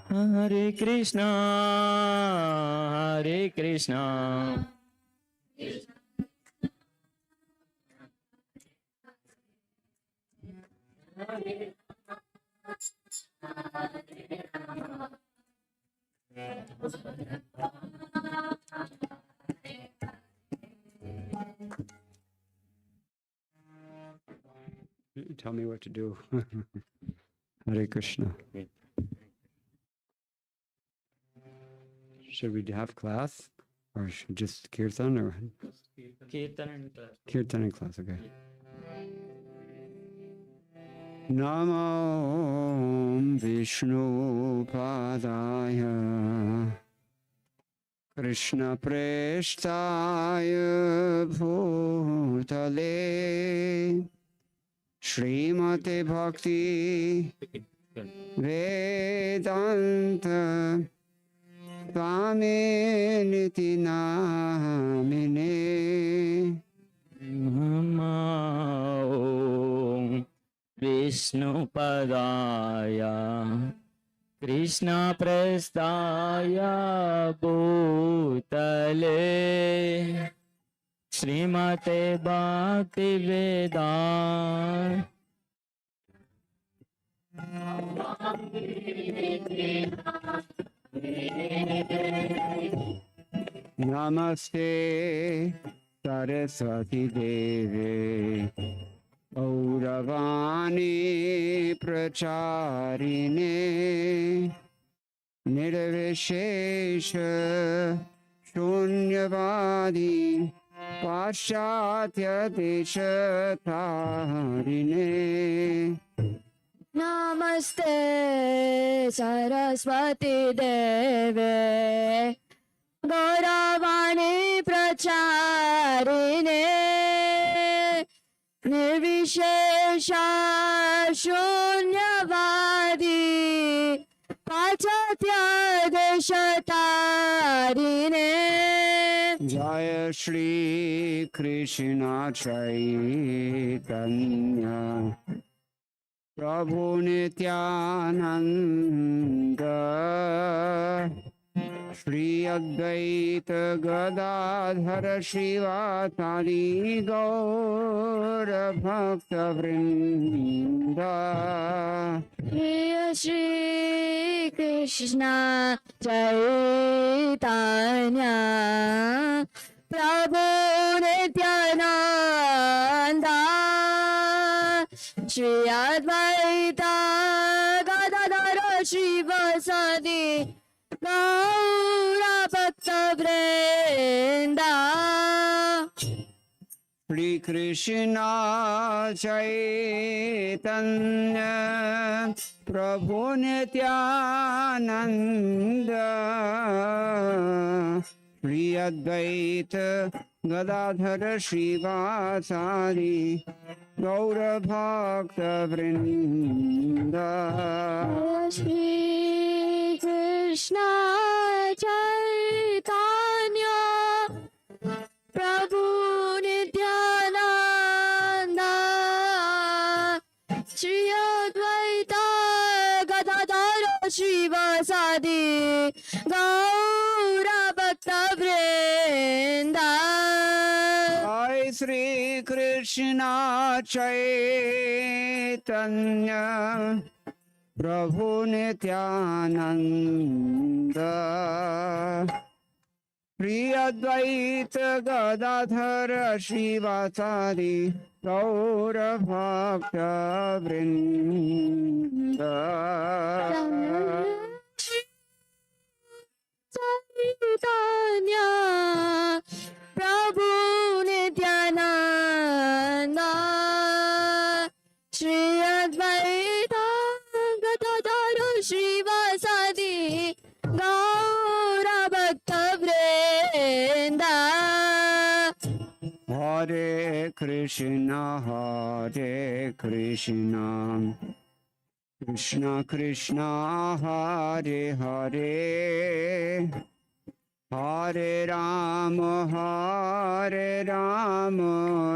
Hare Krishna, Hare Krishna. Tell me what to do. Hare Krishna. Should we have class? Or should just kirtan? Or Kirtan and class. kirtan and class, okay. Namo Vishnu Padaya Krishna Preshtaya Bhutale Srimate Bhakti Vedanta Swami Niti Namine Namo Vishnu Padaya Krishna Prestaya Bhutale Srimate Bhaktivedanta Namaste Saraswati Deve Auravani Pracharine Nirvishesha Shunyavadi Paschatya Deshatarine Namaste Saraswati Deve Gauravani Pracharine Nirvishesha Shunyavadi Pachatya Deshatarine Jaya Shri Krishna Chaitanya Prabhu Nityananda Shri Advaita Gadadhara Srivasadi Gaura Bhakta Vrinda Jaya Shri Krishna Chaitanya Prabhu Nityananda Shri Advaita Gadadhara Srivasadi Gaura Bhakta Vrinda Shri Krishna Chaitanya Prabhu Nityananda Shri Advaita Gadadhara Srivasadi Gaura Bhakta Vrinda Shri Krishna Chaitanya Prabhu Nityananda Shri Advaita Gadadhara Srivasadi Gaura Bhakta Vrinda Jai Shri Krishna Chaitanya Prabhu Nityananda Shri Advaita Gadadhara Srivasadi Gaura Bhakta Vrinda Chaitanya Prabhu Nityananda Shri Advaita Gadadhara Srivasadi Gaura Bhakta Vrinda Hare Krishna Krishna Krishna Hare Hare Hare Rama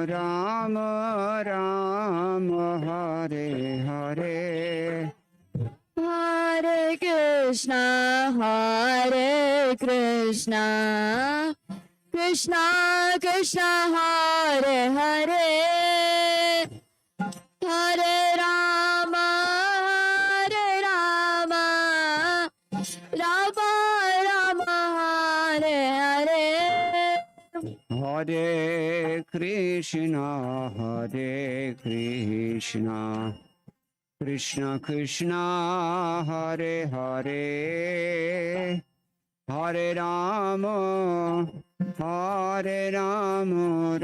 Rama Rama Hare Hare Hare Krishna, Hare Krishna, Krishna Krishna, Hare Hare, Hare Rama, Hare Rama, Rama Rama, Hare Hare. Hare Krishna, Krishna Krishna, Hare Hare, Hare Rama, Rama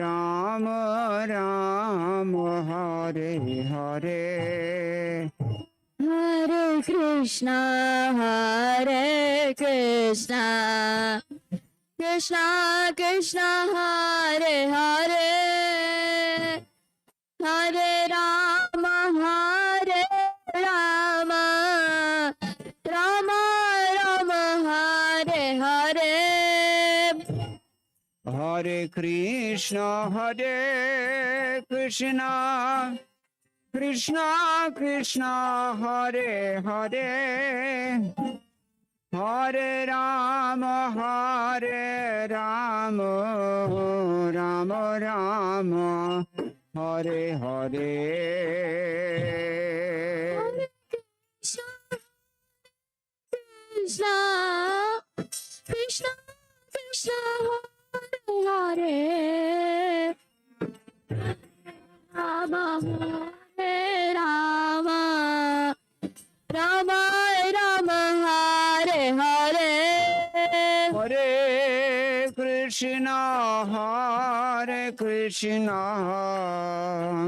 Rama, Hare Hare. Hare Krishna, Krishna Krishna, Hare Hare, Hare Rama, Rama Rama, Hare Hare. Hare Krishna, Krishna Krishna, Hare Hare, Hare Rama, Rama Rama, Hare Hare. Krishna Krishna Krishna, Hare Rama, Hare Rama, Rama Rama, Hare Hare. Hare Krishna,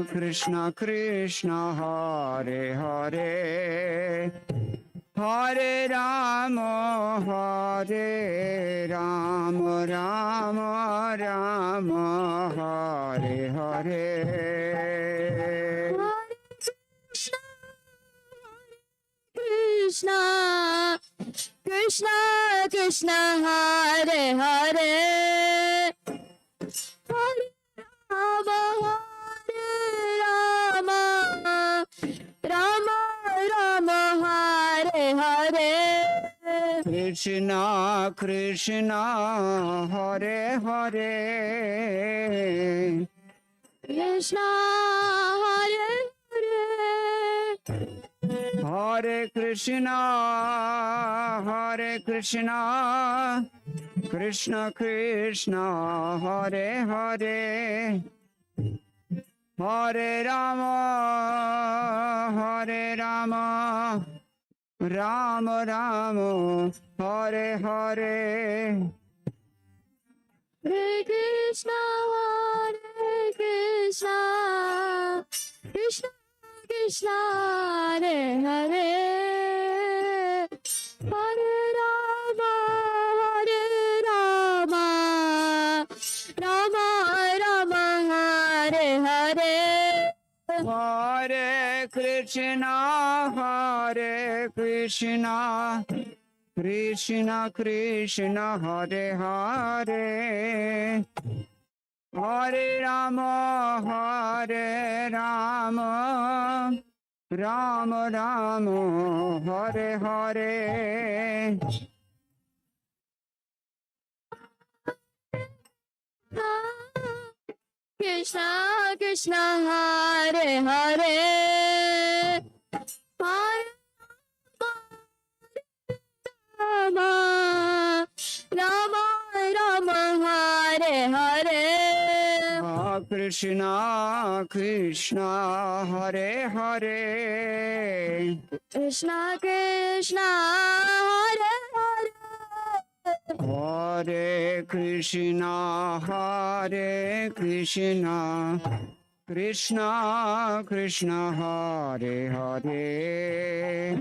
Krishna Krishna, Hare Hare, Hare Rama, Rama Rama, Hare Hare. Krishna Krishna Krishna, Hare Hare, Hare Rama, Rama Rama, Hare Hare. Krishna Krishna, Hare Hare, Krishna Hare Hare, Hare Krishna, Krishna Krishna, Hare Hare, Hare Rama, Rama Rama, Hare Hare. Hare Krishna, Krishna Krishna, Hare Hare, Hare Rama, Rama Rama, Hare Hare. Hare Krishna, Krishna Krishna, Hare Hare, Hare Rama, Rama Rama, Hare Hare. Krishna Krishna, Hare Hare, Hare Rama, Rama Rama, Hare Hare. Krishna Krishna, Hare Hare, Krishna Krishna, Hare Hare, Hare Krishna, Krishna Krishna, Hare Hare,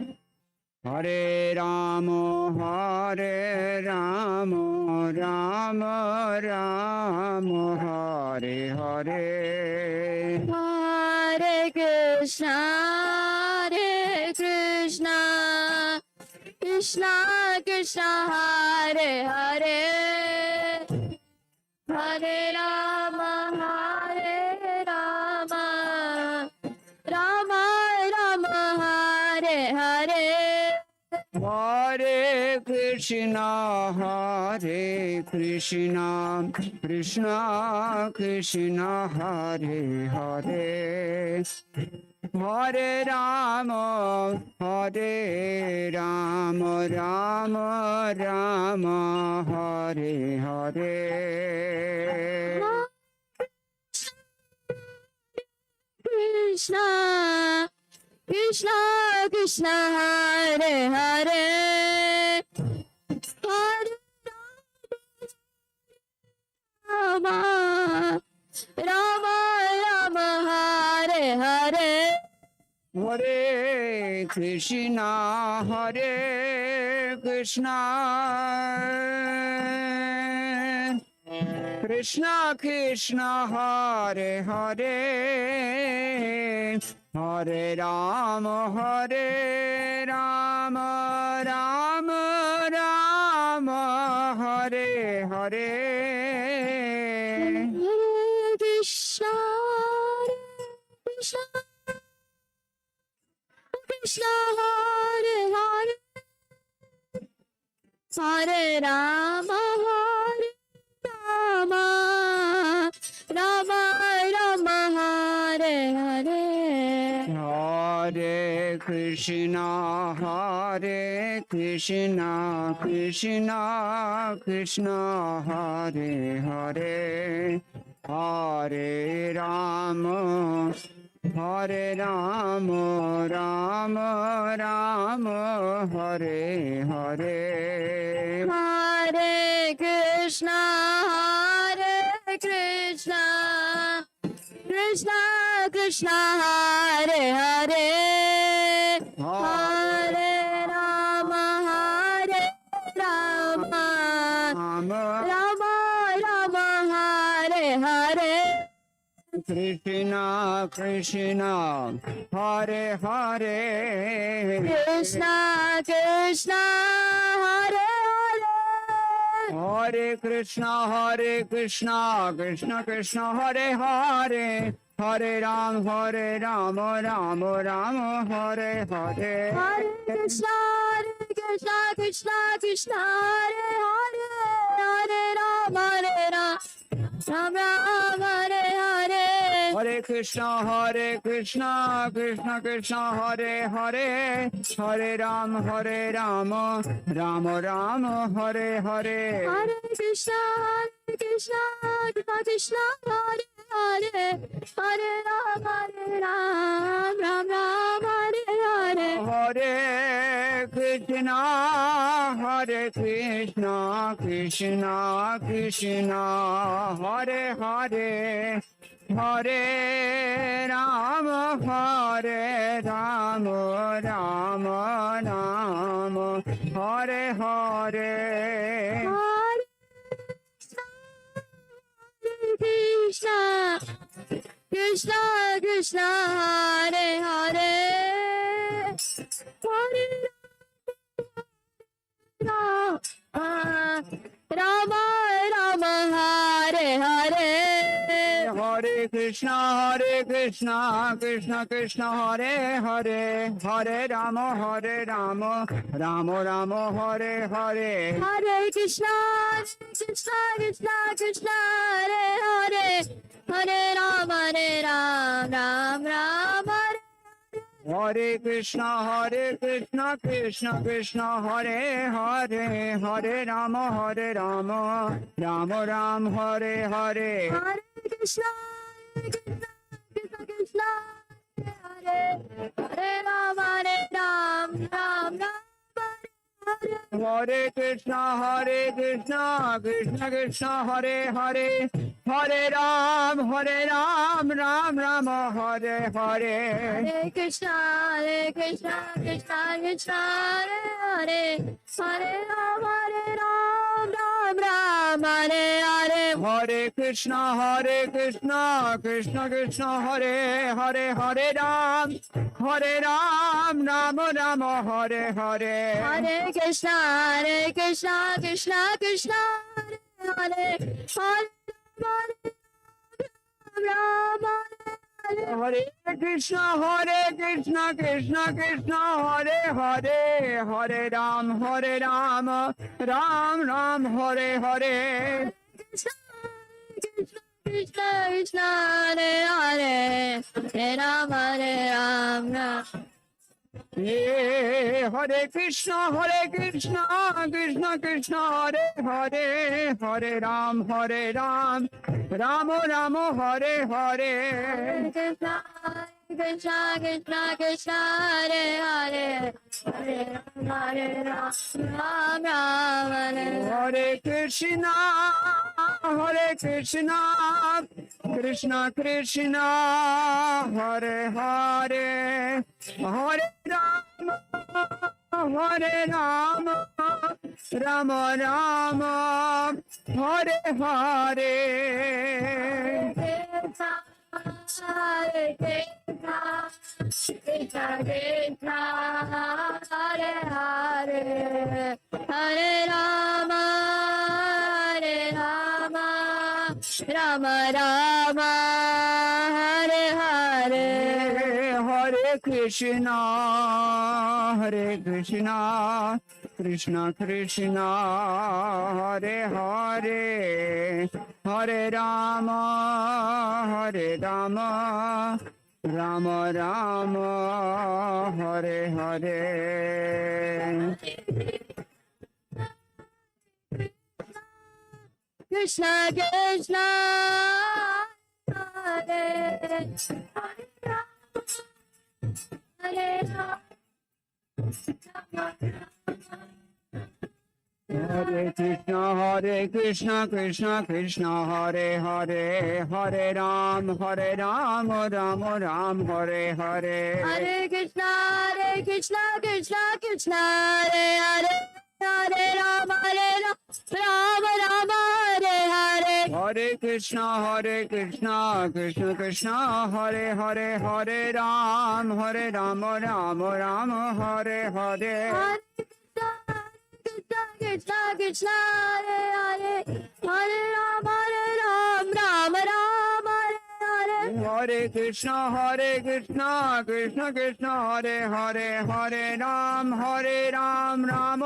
Hare Rama, Rama Rama, Hare Hare. Hare Krishna, Krishna Krishna, Hare Hare, Hare Rama, Rama Rama, Hare Hare. Hare Krishna, Krishna Krishna, Hare Hare, Hare Rama, Rama Rama, Hare Hare. Krishna, Krishna Krishna, Hare Hare, Hare Rama, Rama Rama, Hare Hare. Hare Krishna, Krishna Krishna, Hare Hare, Hare Rama, Rama Rama, Hare Hare. Hare Krishna, Krishna Krishna, Hare Hare, Hare Rama, Rama Rama, Hare Hare. Hare Krishna, Krishna Krishna, Hare Hare, Hare Rama, Rama Rama, Hare Hare. Hare Krishna, Krishna Krishna, Hare Hare, Hare Rama, Rama Rama, Hare Hare. Krishna Krishna, Hare Hare, Krishna Krishna, Hare Hare, Hare Krishna, Krishna Krishna, Hare Hare, Hare Ram, Rama Rama, Hare Hare. Hare Krishna, Krishna Krishna, Hare Hare, Hare Rama, Ram Ram, Hare Hare. Hare Krishna, Krishna Krishna, Hare Hare, Hare Ram, Rama Rama, Hare Hare. Hare Krishna, Krishna Krishna, Hare Hare, Hare Ram, Ram Ram, Hare Hare. Hare Krishna, Krishna Krishna, Hare Hare, Hare Rama, Rama Rama, Hare Hare. Krishna, Krishna Krishna, Hare Hare, Hare Rama, Rama, Hare Hare. Hare Krishna, Krishna Krishna, Hare Hare, Hare Rama, Rama, Hare Hare. Hare Krishna, Krishna, Hare Hare, Hare Rama, Ram Ram, Hare. Hare Krishna, Krishna, Hare Hare, Hare Rama, Ram, Hare Hare. Hare Krishna, Krishna, Hare Hare, Rama, Ram Ram, Hare. Hare Krishna, Krishna, Hare Hare, Hare Ram, Ram, Hare Hare. Hare Krishna, Krishna, Hare Hare, Hare Ram, Ram, Hare Hare. Hare Krishna, Krishna, Hare Ram, Ram, Hare Hare. Hare Krishna, Krishna, Hare Hare, Hare Ram, Ram, Hare Hare Krishna Krishna Krishna Hare Hare, Hare Ram Ram Ram Hare Hare. Krishna Krishna Krishna Hare Hare, Hare Ram Ram. Hare Krishna Krishna Krishna Hare Hare, Hare Ram Ram Ram Hare Hare. Krishna Krishna Krishna Krishna Hare Hare, Hare Ram Ram Hare. Hare Krishna Krishna Krishna Hare Hare, Hare Ram Ram Ram Hare Hare. Hare Krishna Krishna Krishna Hare Hare, Hare Rama Rama Rama Hare Hare. Hare Krishna Krishna Krishna Hare Hare, Hare Rama Rama Rama Hare Hare. Krishna Krishna Hare Hare Hare Krishna Krishna Krishna Hare Hare, Hare Ram Ram Hare Hare. Hare Krishna Krishna Krishna Hare Hare, Hare Rama Rama Hare Hare. Hare Krishna Krishna Krishna Hare Hare, Hare Ram Ram Hare Hare. Krishna Krishna Hare Hare, Hare Rama Ram Hare Hare. Hare Krishna Krishna Krishna Hare Hare, Hare Ram Ram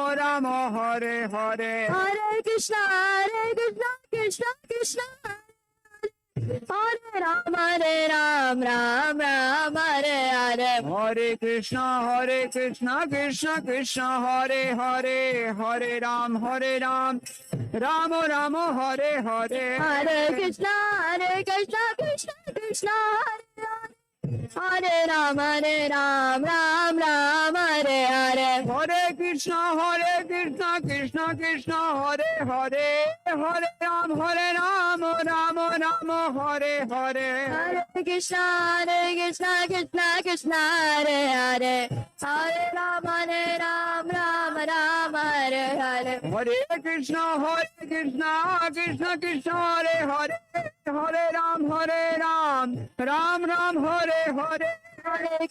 Hare Hare. Hare Krishna Krishna Krishna Hare Rama Ram Hare Hare. Hare Krishna Krishna Krishna Hare Hare, Hare Ram Ram Hare Hare. Hare Krishna Krishna Krishna Hare Rama Ram Hare Hare. Hare Krishna Krishna Krishna Hare Hare, Hare Ram Ram Hare Hare. Hare Krishna Krishna Krishna Hare Hare, Hare Rama Ram Hare Hare. Hare Krishna Krishna Krishna Hare Hare, Hare Ram Ram Hare Hare. Hare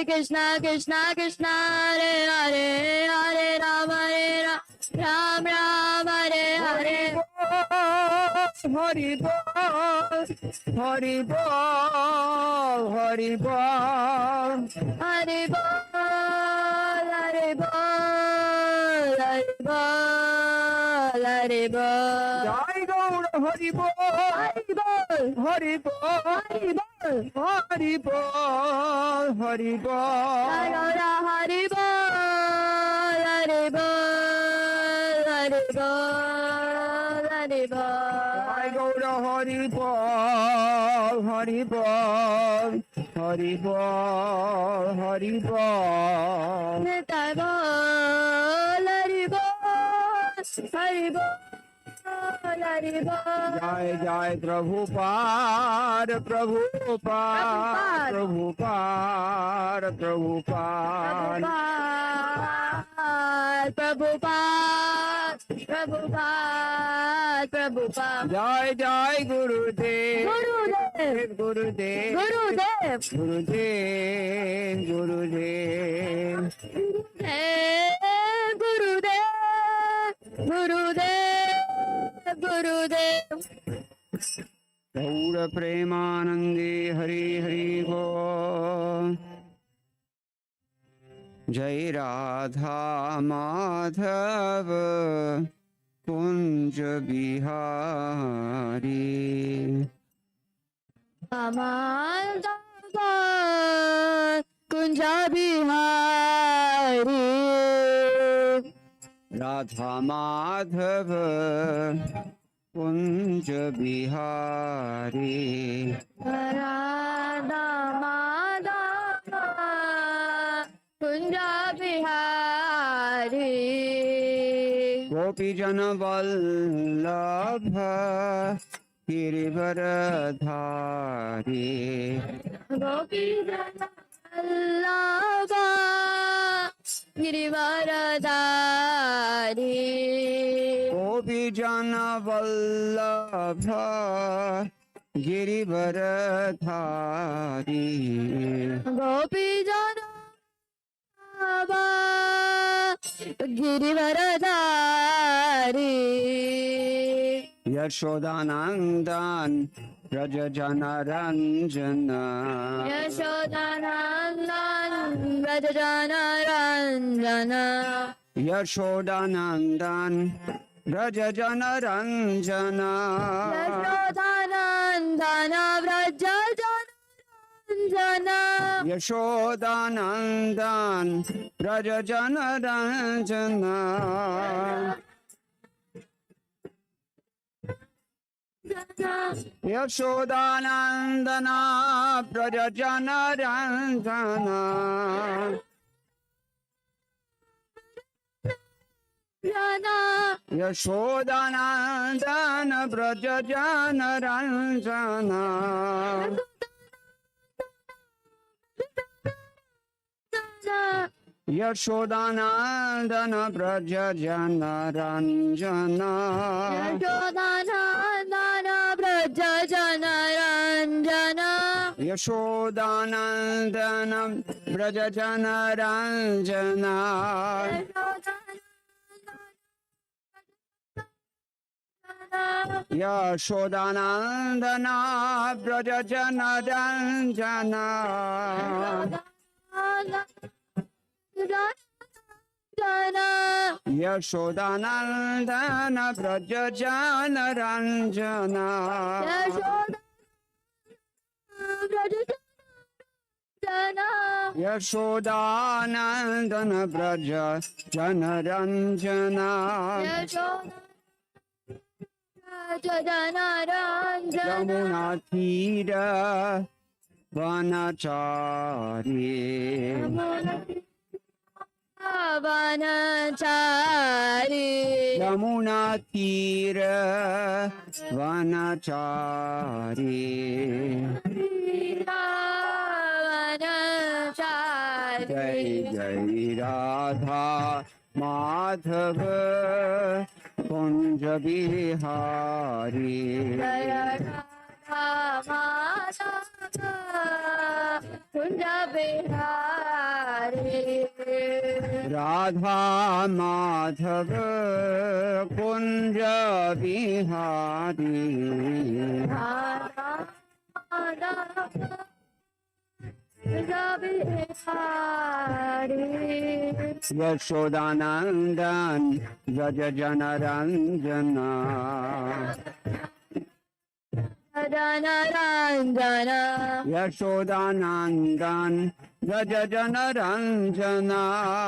Krishna Krishna Krishna Hare Hare, Hare Rama Ram Hare Hare. Hari Bol, Hari Bol, Hari Bol. Hare Bol, Hare Bol, Hare Bol, Hare Bol. Jai Gaur Hari Bol, Hare Bol, Hari Bol, Hare Bol. Hari Bol, Hari Bol. Gaura Hare Bol, Hare Bol, Hare Bol, Hare Bol. Jai Gaur Hari Bol, Hari Bol, Hari Bol, Hari Bol. Nitai Bol, Hare Bol, Hare Bol, Hare Bol. Jai Jai Prabhupada, Prabhupada, Prabhupada, Prabhupada. Prabhupada, Prabhupada, Prabhupada. Jai Jai Gurudev, Gurudev, Gurudev, Gurudev, Gurudev, Gurudev. Gurudev, Gurudev, Gurudev. गौर प्रेमानंदे हरि हरि बोल। जय राधा माधव कुंज बिहारी। कुंजा बिहारी। राधा माधव कुंज बिहारी। राधा माधव कुंजा बिहारी। गोपी जन वल्लभ गिरिवरधारी। गोपी जन वल्लभ गिरिवरधारी। गोपी जन वल्लभ गिरिवरधारी। गोपी जन गिरिवरधारी। यशोदानंदन व्रज जन रंजन। यशोदानंदन व्रज जन रंजन। यशोदानंदन व्रज जन रंजन। यशोदानंदन व्रज जन रंजन। यशोदानंदन व्रज जन रंजन। यशोदानंदन व्रज जन रंजन। यशोदानंदन व्रज जन रंजन। यशोदानंदन व्रज जन रंजन। यशोदानंदन व्रज जन रंजन। यशोदानंदन व्रज जन रंजन। यशोदानंदन व्रज जन रंजन। यशोदानंदन व्रज जन रंजन। यशोदानंदन व्रज जन रंजन। यमुना तीर वनचारी। वनचारी। यमुना तीर वनचारी। जय जय राधा माधव कुंज बिहारी। कुंज बिहारी। राधा माधव कुंज बिहारी। यशोदानंदन व्रज जन रंजन। जन रंजन। यशोदानंदन व्रज जन रंजन।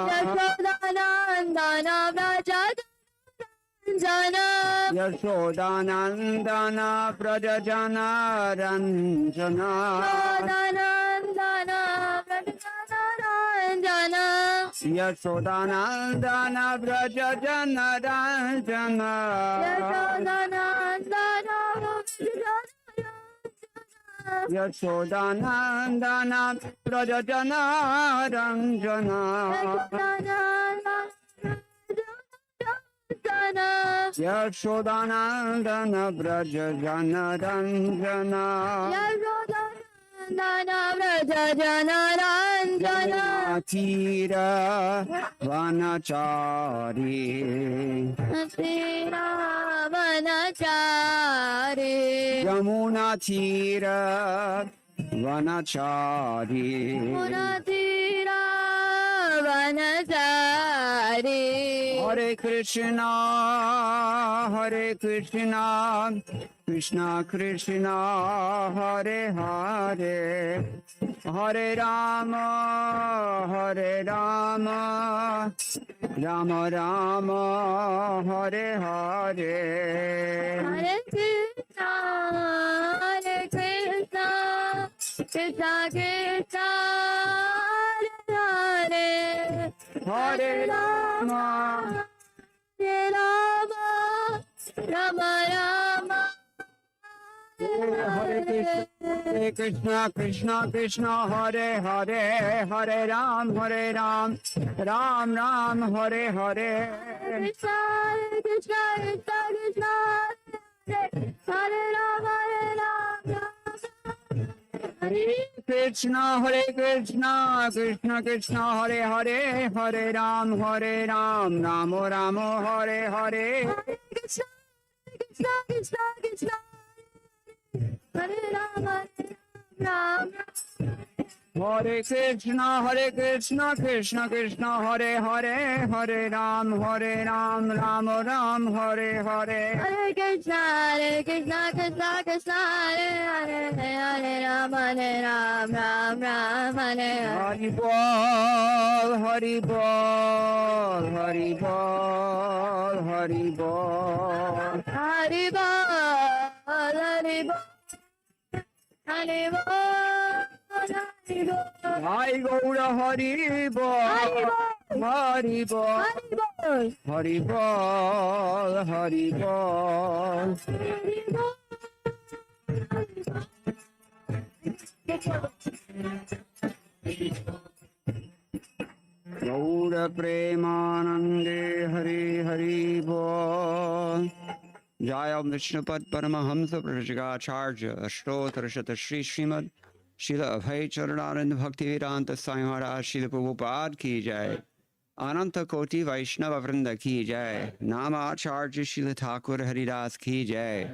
यशोदानंदन व्रज जन। यशोदानंदन व्रज जन रंजन। यशोदानंदन व्रज जन रंजन। यशोदानंदन व्रज जन रंजन। यशोदानंदन व्रज जन रंजन। व्रज जन रंजन। तीर वनचारी। वनचारी। Yamuna Tira Vanachari Munatira Vanachari Hare Krishna Krishna Krishna Hare Hare Hare Rama Rama Rama Hare Hare Hare Krishna Krishna Krishna Hare Hare Rama Hare Rama Rama Rama Hare Krishna Krishna Krishna Hare Hare Hare Ram Ram Ram Hare Hare Krishna Krishna Krishna Krishna Hare Rama Hare Krishna Krishna Krishna Hare Hare Hare Ram Ram Ram Hare Hare Krishna Krishna Krishna Krishna Hare Rama Ram Hare Krishna Krishna Krishna Hare Hare Hare Ram Ram Hare Hare Hare Krishna Krishna Krishna Hare Hare Hare Rama Ram Ram Hare Hare Hari Bol Hari Bol Hari Bol Hari Bol Hari Bol Hari Bol Hari Bol Hari Bol Jai Gaura Hari Bol Hari Bol Hari Bol Hari Bol Gaura Premanande Hari Hari Bol Jaya Vishnupad Paramahamsa Prajagacharya Ashtotra Shata Shri Srimad Srila Abhay Charanarand Bhaktivedanta Swami Maharaj Srila Prabhupada ki jai Ananta Koti Vaishnava Vrinda ki jai Nama Acharya Srila Thakur Haridas ki jai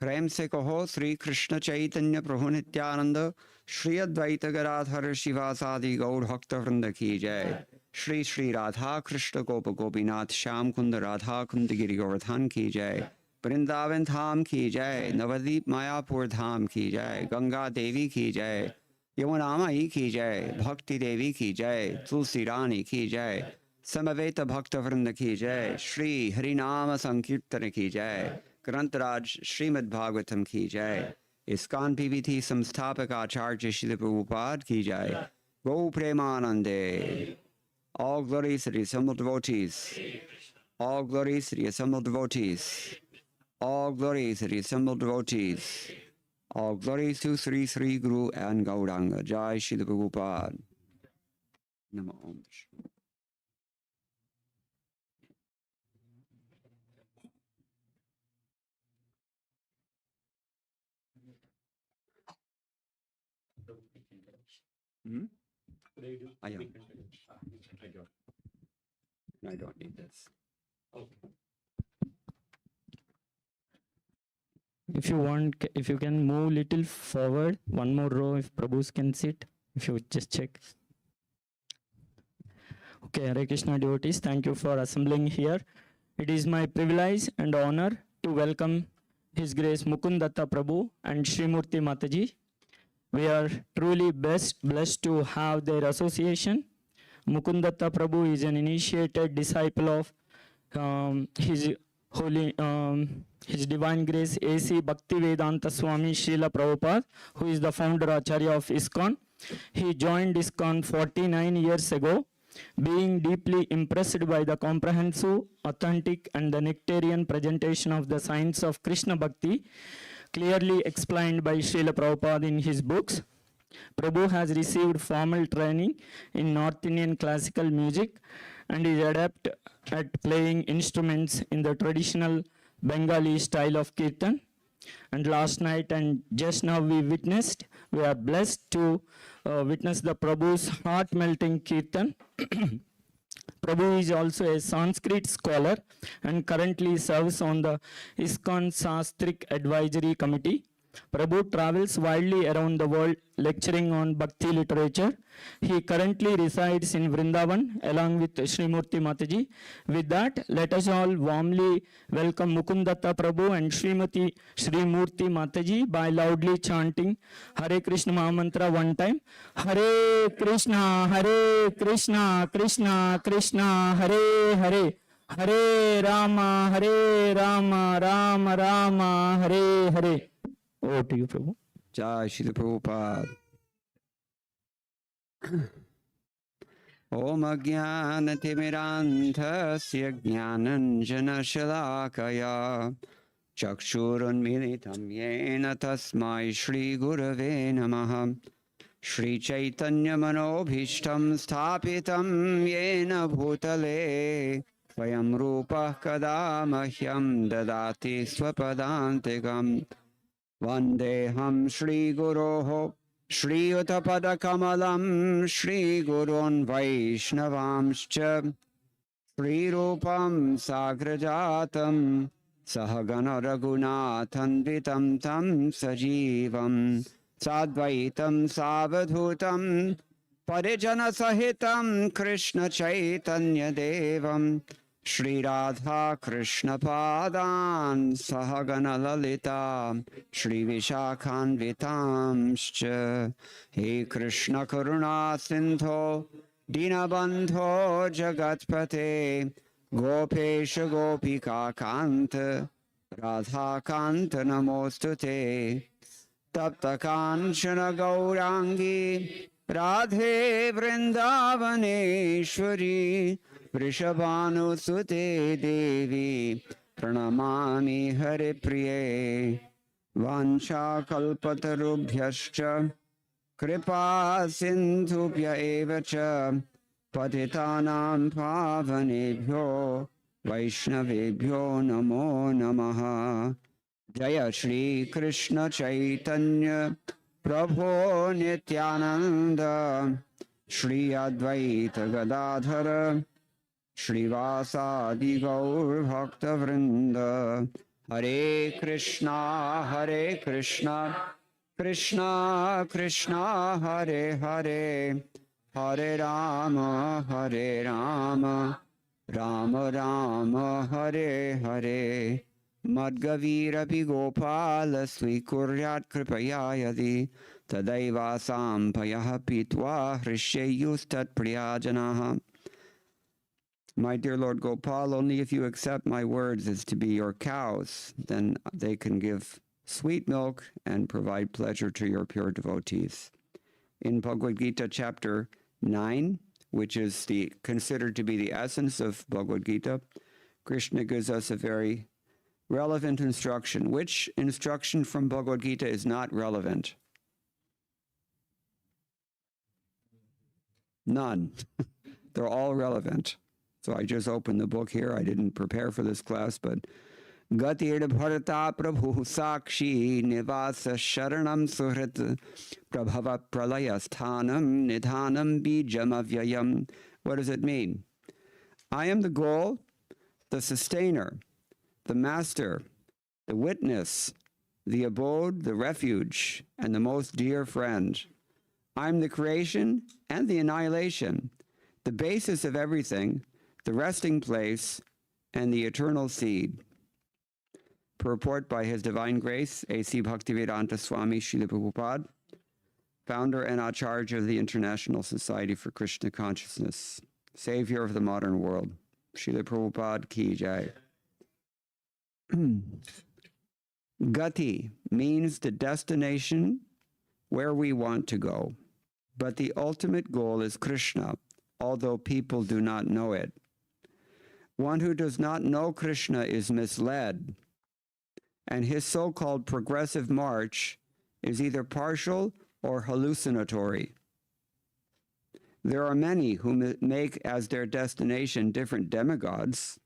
Prem se kaho Sri Krishna Chaitanya Prabhu Nityananda Shri Advaita Gadadhar Shivasadi Gaur Bhakta Vrinda ki jai Shri Shri Radha Krishna Gopa Gopinath Sham Kunda Radha Kundagiri Govardhan ki jai Vrindavan Dham ki jai Navadip Mayapur Dham ki jai Ganga Devi ki jai Yamunamai ki jai Bhakti Devi ki jai Tulsi Rani ki jai Samaveta Bhakta Vrinda ki jai Shri Harinama Sankirtana ki jai Grantaraj Srimad-Bhagavatam ki jai ISKCON PVT Samsthapak Acharya Srila Prabhupada ki jai Go Premanande. All glories to the assembled devotees. All glories to the assembled devotees. All glories to the assembled devotees. All glories to Sri Sri Guru and Gauranga. Jai Srila Prabhupada. Namo Om. I don't need this. If you want, if you can move little forward, one more row, if Prabhus can sit, if you just check. Okay, Hare Krishna devotees, thank you for assembling here. It is my privilege and honor to welcome His Grace Mukunda Datta Prabhu and Srimurti Mataji. We are truly blessed to have their association. Mukunda Datta Prabhu is an initiated disciple of His Divine Grace A.C. Bhaktivedanta Swami Srila Prabhupada, who is the founder Acharya of ISKCON. He joined ISKCON 49 years ago, being deeply impressed by the comprehensive, authentic, and the nectarean presentation of the science of Krishna-bhakti, clearly explained by Srila Prabhupada in his books. Prabhu has received formal training in North Indian classical music and is adept at playing instruments in the traditional Bengali style of kirtan. And last night and just now we are blessed to witness the Prabhu's heart-melting kirtan. Prabhu is also a Sanskrit scholar and currently serves on the ISKCON Shastric Advisory Committee. Prabhu travels widely around the world lecturing on Bhakti literature. He currently resides in Vrindavan along with Srimurti Mataji. With that, let us all warmly welcome Mukunda Datta Prabhu and Srimurti Mataji by loudly chanting Hare Krishna Mahamantra one time. Hare Krishna, Krishna Krishna, Hare Hare. Hare Rama, Rama Rama, Hare Hare. Over to you, Prabhu. Jai Srila Prabhupada. Om Ajnanatimirandhasya Jnananjana Shalakaya Chakshurunmilitam Yena Tasmai Shri Gurave Namaha Shri Chaitanya Manobhishtam Sthapitam Yena Bhutale Svayam Rupa Kada Mahyam Dadati Swapadantikam Vandeham Shri Guroho Shri Uttapada Kamalam Shri Gurun Vaishnavamscha Shri Rupam Sagrajatam Sahagana Raghunathan Vitam Tam Sajivam Sadvaitam Savadhutam Parijana Sahitam Krishna Chaitanya Devam Shri Radha Krishna Padan Sahagana Lalita Shri Vishakhan Vitamscha He Krishna Karuna Sindho Dinabandho Jagatpate Gopesha Gopika Kanta Radha Kanta Namostute Tapta Kanchana Gaurangi Radhe Vrindavaneshwari Vrishabhanu Sute Devi Pranamami Hare Priye Vancha Kalpatarubhyascha Kripa Sindhubhya Evacha Patitanam Pavanebhyo Vaishnavebhyo Namo Namaha Jaya Shri Krishna Chaitanya Prabhu Nityananda Shri Advaita Gadadhara Shrivasadi Gaur Bhakta Vrinda Hare Krishna Krishna Krishna Hare Hare Hare Rama Rama Rama Hare Hare Madgavirapi Gopala Swikuryat Kripaya Yadi Tadaiva Sampayaha Pitva Hrishayustat Priyajanaha. My dear Lord Gopal, only if you accept my words as to be your cows, then they can give sweet milk and provide pleasure to your pure devotees. In Bhagavad-gita chapter 9, which is considered to be the essence of Bhagavad-gita, Krishna gives us a very relevant instruction. Which instruction from Bhagavad-gita is not relevant? None. They're all relevant. So I just opened the book here. I didn't prepare for this class, but Gatir Bharata Prabhu Sakshi Nivasa Sharanam Suhrit Prabhava Pralaya Sthanam Nidhanam Bijamavyayam. What does it mean? I am the goal, the sustainer, the master, the witness, the abode, the refuge, and the most dear friend. I am the creation and the annihilation, the basis of everything, the resting place, and the eternal seed. Purport by His Divine Grace, A.C. Bhaktivedanta Swami Srila Prabhupada, founder and Acharya of the International Society for Krishna Consciousness, savior of the modern world. Srila Prabhupada Ki Jai. Gati means the destination where we want to go. But the ultimate goal is Krishna, although people do not know it. One who does not know Krishna is misled, and his so-called progressive march is either partial or hallucinatory. There are many who make as their destination different demigods,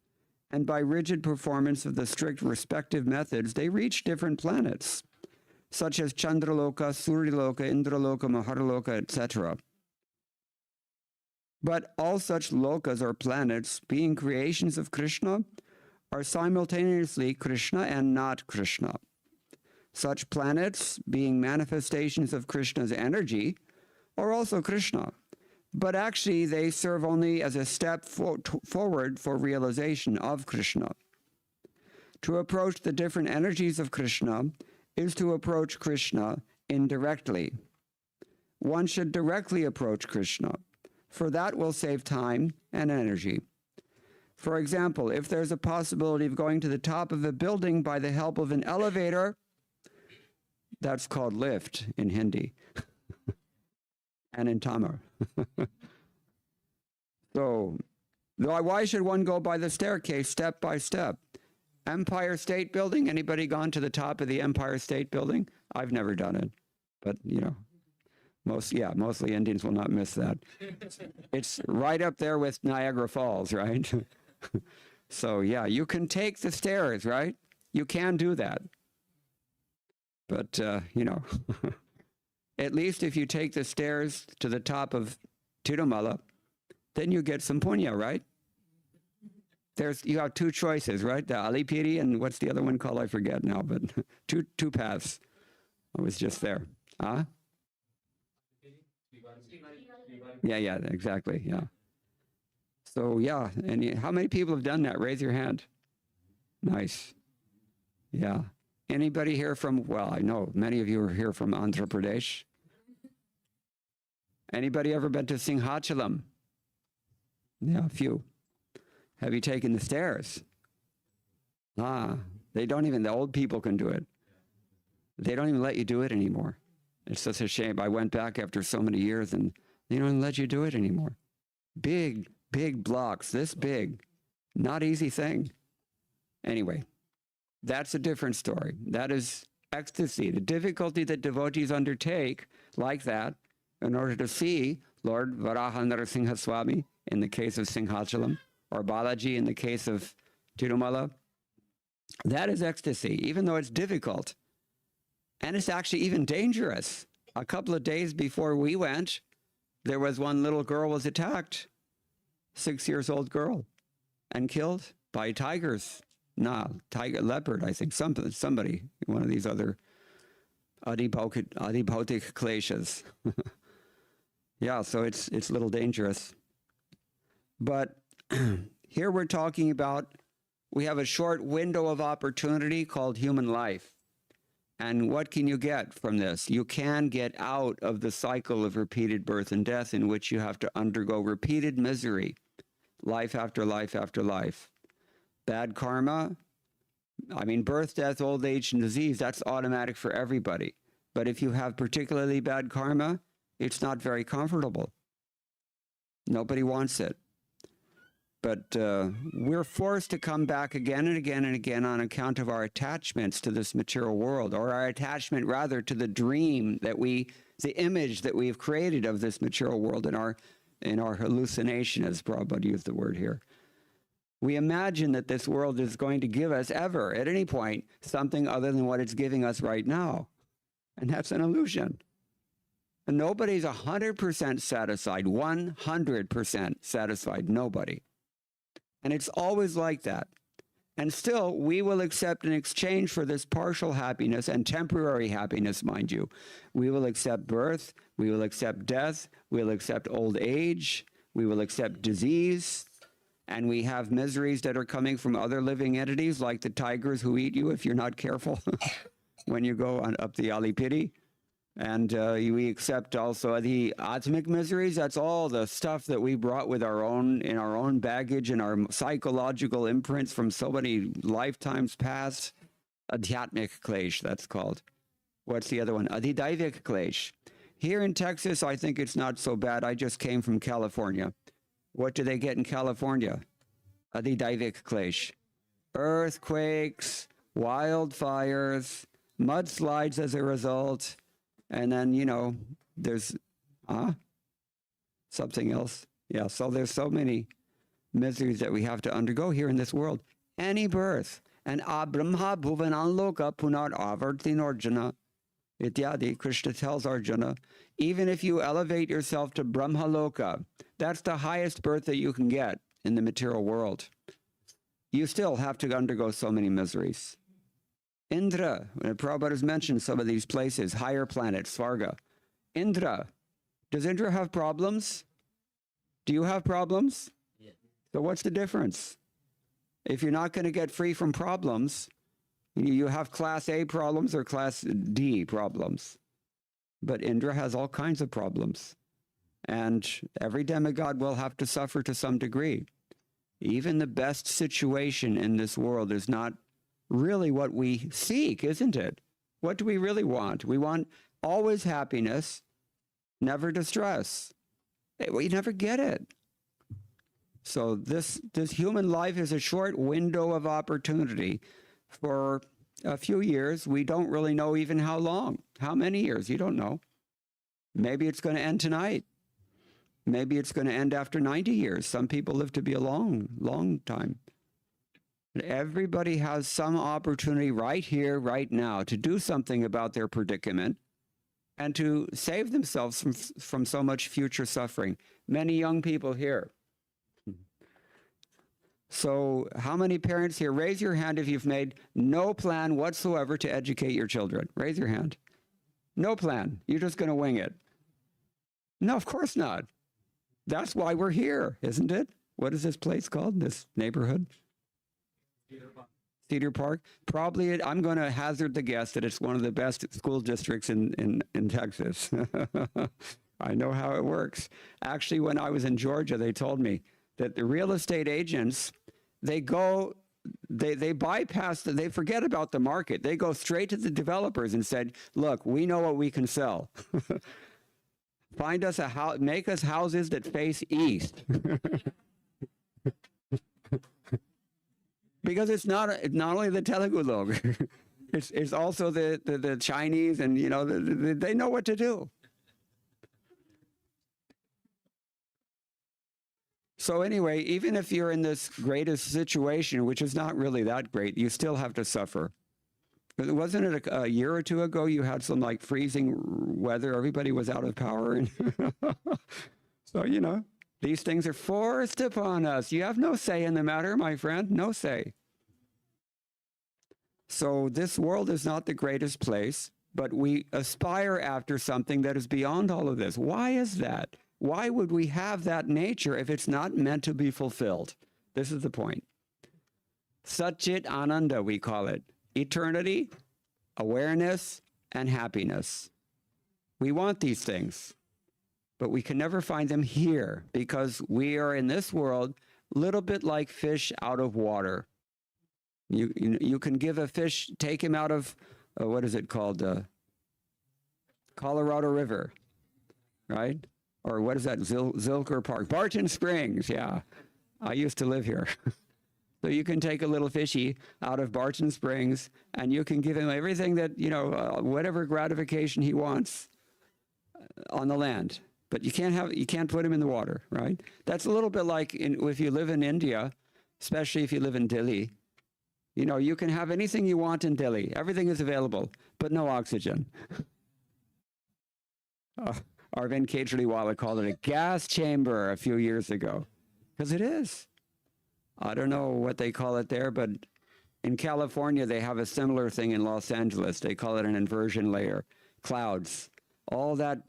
and by rigid performance of the strict respective methods, they reach different planets, such as Chandraloka, Suryaloka, Indraloka, Maharaloka, etc. But all such lokas or planets, being creations of Krishna, are simultaneously Krishna and not Krishna. Such planets, being manifestations of Krishna's energy, are also Krishna. But actually, they serve only as a step forward for realization of Krishna. To approach the different energies of Krishna is to approach Krishna indirectly. One should directly approach Krishna, for that will save time and energy. For example, if there's a possibility of going to the top of a building by the help of an elevator, that's called lift in Hindi and in Tamil. So, why should one go by the staircase step by step? Empire State Building, anybody gone to the top of the Empire State Building? I've never done it, but you know, mostly Indians will not miss that. It's right up there with Niagara Falls, right? So yeah, you can take the stairs, right? You can do that. But, you know, at least if you take the stairs to the top of Tirumala, then you get some punya, right? You have two choices, right? The Alipiri and what's the other one called? I forget now, but two paths. I was just there. Huh? Yeah, exactly, yeah. So, yeah, and how many people have done that? Raise your hand. Nice. Yeah. Anybody here from, well, I know many of you are here from Andhra Pradesh. Anybody ever been to Singhachalam? Yeah, a few. Have you taken the stairs? They don't even, the old people can do it. They don't even let you do it anymore. It's such a shame. I went back after so many years and they don't even let you do it anymore. Big blocks, this big. Not easy thing. Anyway, that's a different story. That is ecstasy, the difficulty that devotees undertake like that in order to see Lord Varahanarasingha Swami in the case of Singhachalam, or Balaji in the case of Tirumala. That is ecstasy, even though it's difficult. And it's actually even dangerous. A couple of days before we went, there was one little girl was attacked, 6-year-old girl, and killed by tigers. Leopard, I think, somebody, one of these other adibautic kleshas. Yeah, so it's a little dangerous. But here we're talking about, we have a short window of opportunity called human life. And what can you get from this? You can get out of the cycle of repeated birth and death in which you have to undergo repeated misery, life after life after life. Bad karma, I mean, birth, death, old age, and disease, that's automatic for everybody. But if you have particularly bad karma, it's not very comfortable. Nobody wants it. But we're forced to come back again and again and again on account of our attachments to this material world, or our attachment rather to the dream that the image that we've created of this material world in our hallucination, as Prabhupada used the word here. We imagine that this world is going to give us ever, at any point, something other than what it's giving us right now. And that's an illusion. And nobody's 100% satisfied, 100% satisfied, nobody. And it's always like that. And still, we will accept in exchange for this partial happiness and temporary happiness, mind you. We will accept birth, we will accept death, we'll accept old age, we will accept disease, and we have miseries that are coming from other living entities like the tigers who eat you if you're not careful when you go up the Alipiri. And we accept also the atmic miseries. That's all the stuff that we brought with in our own baggage and our psychological imprints from so many lifetimes past. Adhyatmic klesh, that's called. What's the other one? Adhidaivik klesh. Here in Texas, I think it's not so bad. I just came from California. What do they get in California? Adhidaivik klesh. Earthquakes, wildfires, mudslides as a result. And then, you know, there's something else. Yeah, so there's so many miseries that we have to undergo here in this world. Any birth. And Brahma bhuvanan loka punar avartin Arjuna. Ityadi, Krishna tells Arjuna, even if you elevate yourself to Brahma loka, that's the highest birth that you can get in the material world. You still have to undergo so many miseries. Indra, Prabhupada has mentioned some of these places, higher planets, Svarga. Indra, does Indra have problems? Do you have problems? Yes. So what's the difference? If you're not going to get free from problems, you have class A problems or class D problems. But Indra has all kinds of problems. And every demigod will have to suffer to some degree. Even the best situation in this world is not really what we seek, isn't it? What do we really want? We want always happiness, never distress. We never get it. So this human life is a short window of opportunity for a few years. We don't really know even how long. How many years? You don't know. Maybe it's going to end tonight. Maybe it's going to end after 90 years. Some people live to be a long, long time. Everybody has some opportunity right here, right now, to do something about their predicament and to save themselves from so much future suffering. Many young people here. So how many parents here, raise your hand if you've made no plan whatsoever to educate your children. Raise your hand. No plan. You're just going to wing it. No, of course not. That's why we're here, isn't it? What is this place called, this neighborhood? Cedar Park. Probably, I'm going to hazard the guess that it's one of the best school districts in Texas. I know how it works. Actually, when I was in Georgia, they told me that the real estate agents, they bypass, they forget about the market. They go straight to the developers and said, look, we know what we can sell. Find us a house, make us houses that face east. Because it's not only the Telugu log, it's also the Chinese, and you know they know what to do. So anyway, even if you're in this greatest situation, which is not really that great, you still have to suffer. Wasn't it a year or two ago you had some like freezing weather? Everybody was out of power. And so, you know, these things are forced upon us. You have no say in the matter, my friend, no say. So this world is not the greatest place, but we aspire after something that is beyond all of this. Why is that? Why would we have that nature if it's not meant to be fulfilled? This is the point. Satchit Ananda, we call it. Eternity, awareness, and happiness. We want these things, but we can never find them here because we are in this world a little bit like fish out of water. You can give a fish, take him out of, what is it called? Colorado River, right? Or what is that, Zilker Park? Barton Springs, yeah. I used to live here. So you can take a little fishy out of Barton Springs and you can give him everything that, you know, whatever gratification he wants on the land. But you can't put him in the water, right? That's a little bit like if you live in India, especially if you live in Delhi. You know, you can have anything you want in Delhi. Everything is available, but no oxygen. Arvind Kejriwal called it a gas chamber a few years ago, because it is. I don't know what they call it there, but in California, they have a similar thing in Los Angeles. They call it an inversion layer, clouds. All that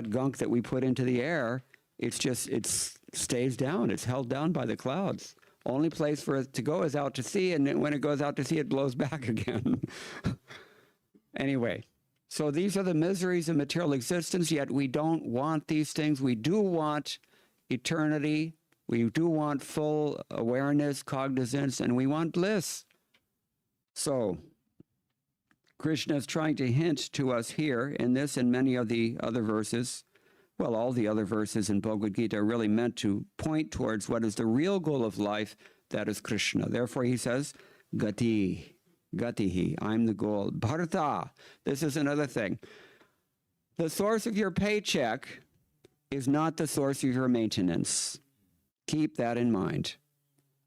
gunk that we put into the air, it stays down. It's held down by the clouds. Only place for it to go is out to sea, and then when it goes out to sea, it blows back again. Anyway, so these are the miseries of material existence, yet we don't want these things. We do want eternity. We do want full awareness, cognizance, and we want bliss. So Krishna is trying to hint to us here in this and many of the other verses. Well, all the other verses in Bhagavad-gita are really meant to point towards what is the real goal of life, that is Krishna. Therefore, he says, Gati, Gatihi, I'm the goal. Bharata, this is another thing. The source of your paycheck is not the source of your maintenance. Keep that in mind.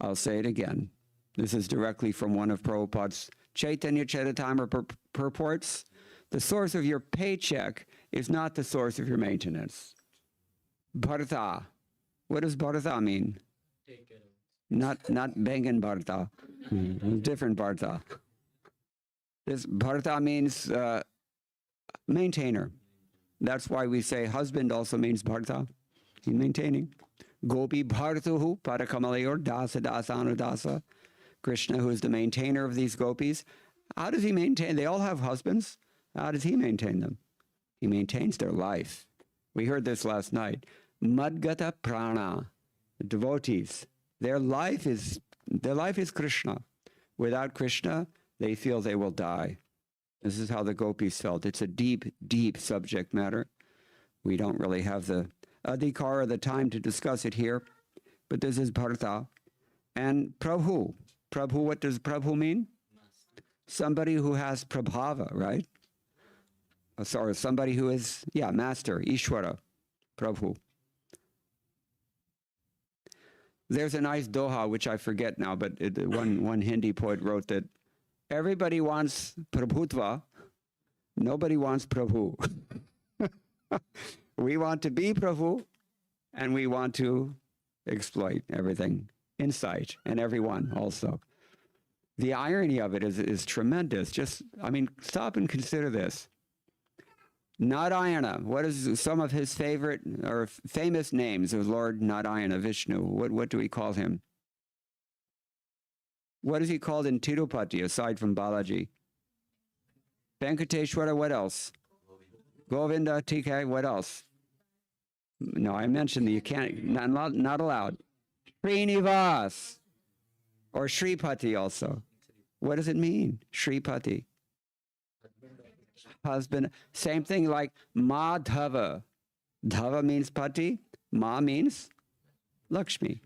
I'll say it again. This is directly from one of Prabhupada's Chaitanya Charitamrita purports. The source of your paycheck is not the source of your maintenance. Bharata. What does Bharata mean? Take care of it. Not Bengan Bharata. Different Bharata. This bharta means maintainer. That's why we say husband also means bharta. He's maintaining. Gopi bhartuhu parakamalayor dasa dasanu dasa. Krishna, who is the maintainer of these gopis. How does he maintain? They all have husbands. How does he maintain them? He maintains their life. We heard this last night. Madgata prana, the devotees. Their life is Krishna. Without Krishna, they feel they will die. This is how the gopis felt. It's a deep, deep subject matter. We don't really have the adhikar or the time to discuss it here, but this is bharta. And Prabhu. Prabhu, what does Prabhu mean? Somebody who has prabhava, right? Sorry, somebody who is, master, Ishwara, Prabhu. There's a nice doha, which I forget now, but one Hindi poet wrote that everybody wants prabhutva, nobody wants Prabhu. We want to be Prabhu, and we want to exploit everything, insight, and everyone also. The irony of it is tremendous. Just, stop and consider this. Narayana, what is some of his favorite or famous names of Lord Narayana, Vishnu? What do we call him? What is he called in Tirupati aside from Balaji? Venkateshwara, what else? Govinda, TK, what else? No, I mentioned that you can't, not allowed. Srinivas, or Shripati also. What does it mean, Shripati? Husband. Same thing like Madhava. Dhava means pati. Ma means Lakshmi.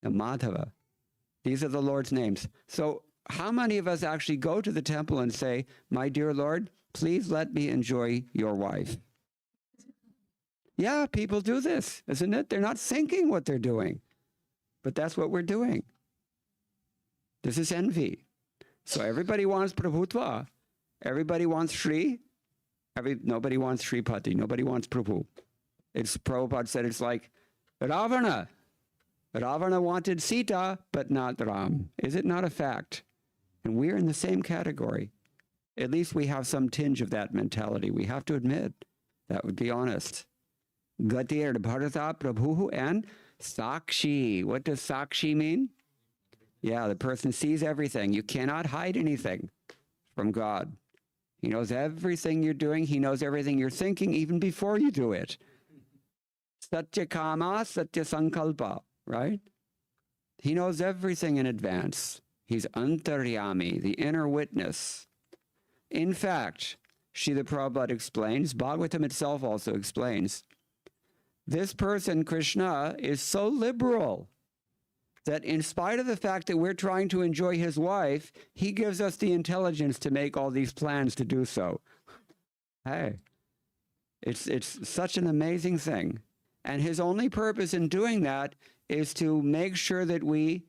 And Madhava. These are the Lord's names. So how many of us actually go to the temple and say, my dear Lord, please let me enjoy your wife? Yeah, people do this, isn't it? They're not thinking what they're doing. But that's what we're doing. This is envy. So everybody wants Prabhutva. Everybody wants Shri. Nobody wants Shripati. Nobody wants Prabhu. Prabhupada said it's like Ravana. Ravana wanted Sita, but not Ram. Is it not a fact? And we're in the same category. At least we have some tinge of that mentality. We have to admit. That would be honest. Gatir Bharata Prabhu and Sakshi. What does Sakshi mean? Yeah, the person sees everything. You cannot hide anything from God. He knows everything you're doing. He knows everything you're thinking even before you do it. Satya Kama, Satya Sankalpa, right? He knows everything in advance. He's Antaryami, the inner witness. In fact, Srila Prabhupada explains, Bhagavatam itself also explains, this person, Krishna, is so liberal that in spite of the fact that we're trying to enjoy his wife, he gives us the intelligence to make all these plans to do so. Hey, it's such an amazing thing. And his only purpose in doing that is to make sure that we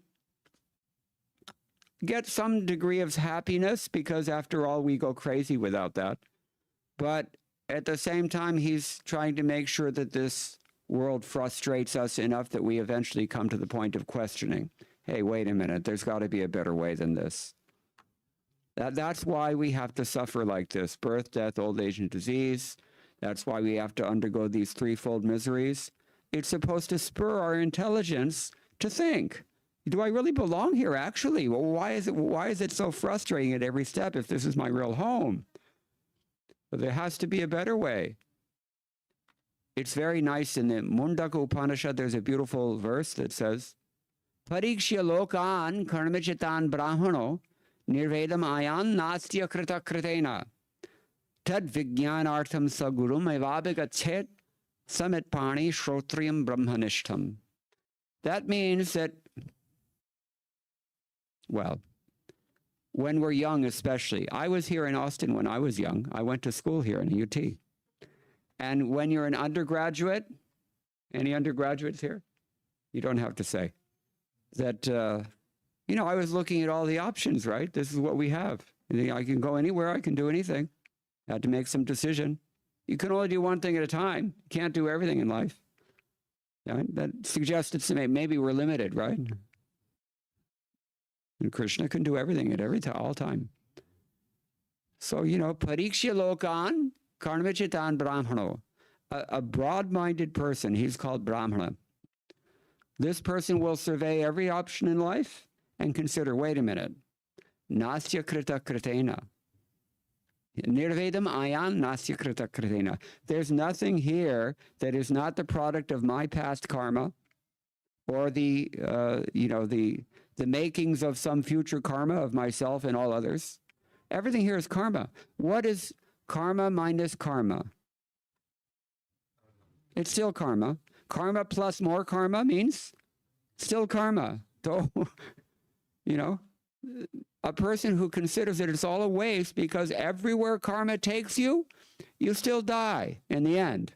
get some degree of happiness, because after all, we go crazy without that. But at the same time, he's trying to make sure that this world frustrates us enough that we eventually come to the point of questioning. Hey, wait a minute, there's got to be a better way than this. That's why we have to suffer like this: birth, death, old age, and disease. That's why we have to undergo these threefold miseries. It's supposed to spur our intelligence to think, do I really belong here actually? Well, why is it so frustrating at every step if this is my real home? But there has to be a better way. It's very nice in the Mundaka Upanishad. There's a beautiful verse that says, Parikshya lokan karmichitan brahmano nirvedam ayan nastya krita kritena tad vijnanartham sagurum evabhigachet samit pani shrotriyam brahmanishtam. That means that, well, when we're young especially. I was here in Austin when I was young. I went to school here in UT. And when you're an undergraduate, any undergraduates here? You don't have to say. That, I was looking at all the options, right? This is what we have. I can go anywhere, I can do anything. I had to make some decision. You can only do one thing at a time. You can't do everything in life. Right? That suggested to me, maybe we're limited, right? And Krishna can do everything at all time. So, you know, parikshya lokan karmachitan brahmano. A broad-minded person, he's called brahmana. This person will survey every option in life and consider, wait a minute, nasya krita kritena. Nirvedam ayan nasya krita kritena. There's nothing here that is not the product of my past karma or the, the makings of some future karma of myself and all others. Everything here is karma. What is karma minus karma? It's still karma. Karma plus more karma means still karma. So, you know, a person who considers that it's all a waste because everywhere karma takes you, you still die in the end.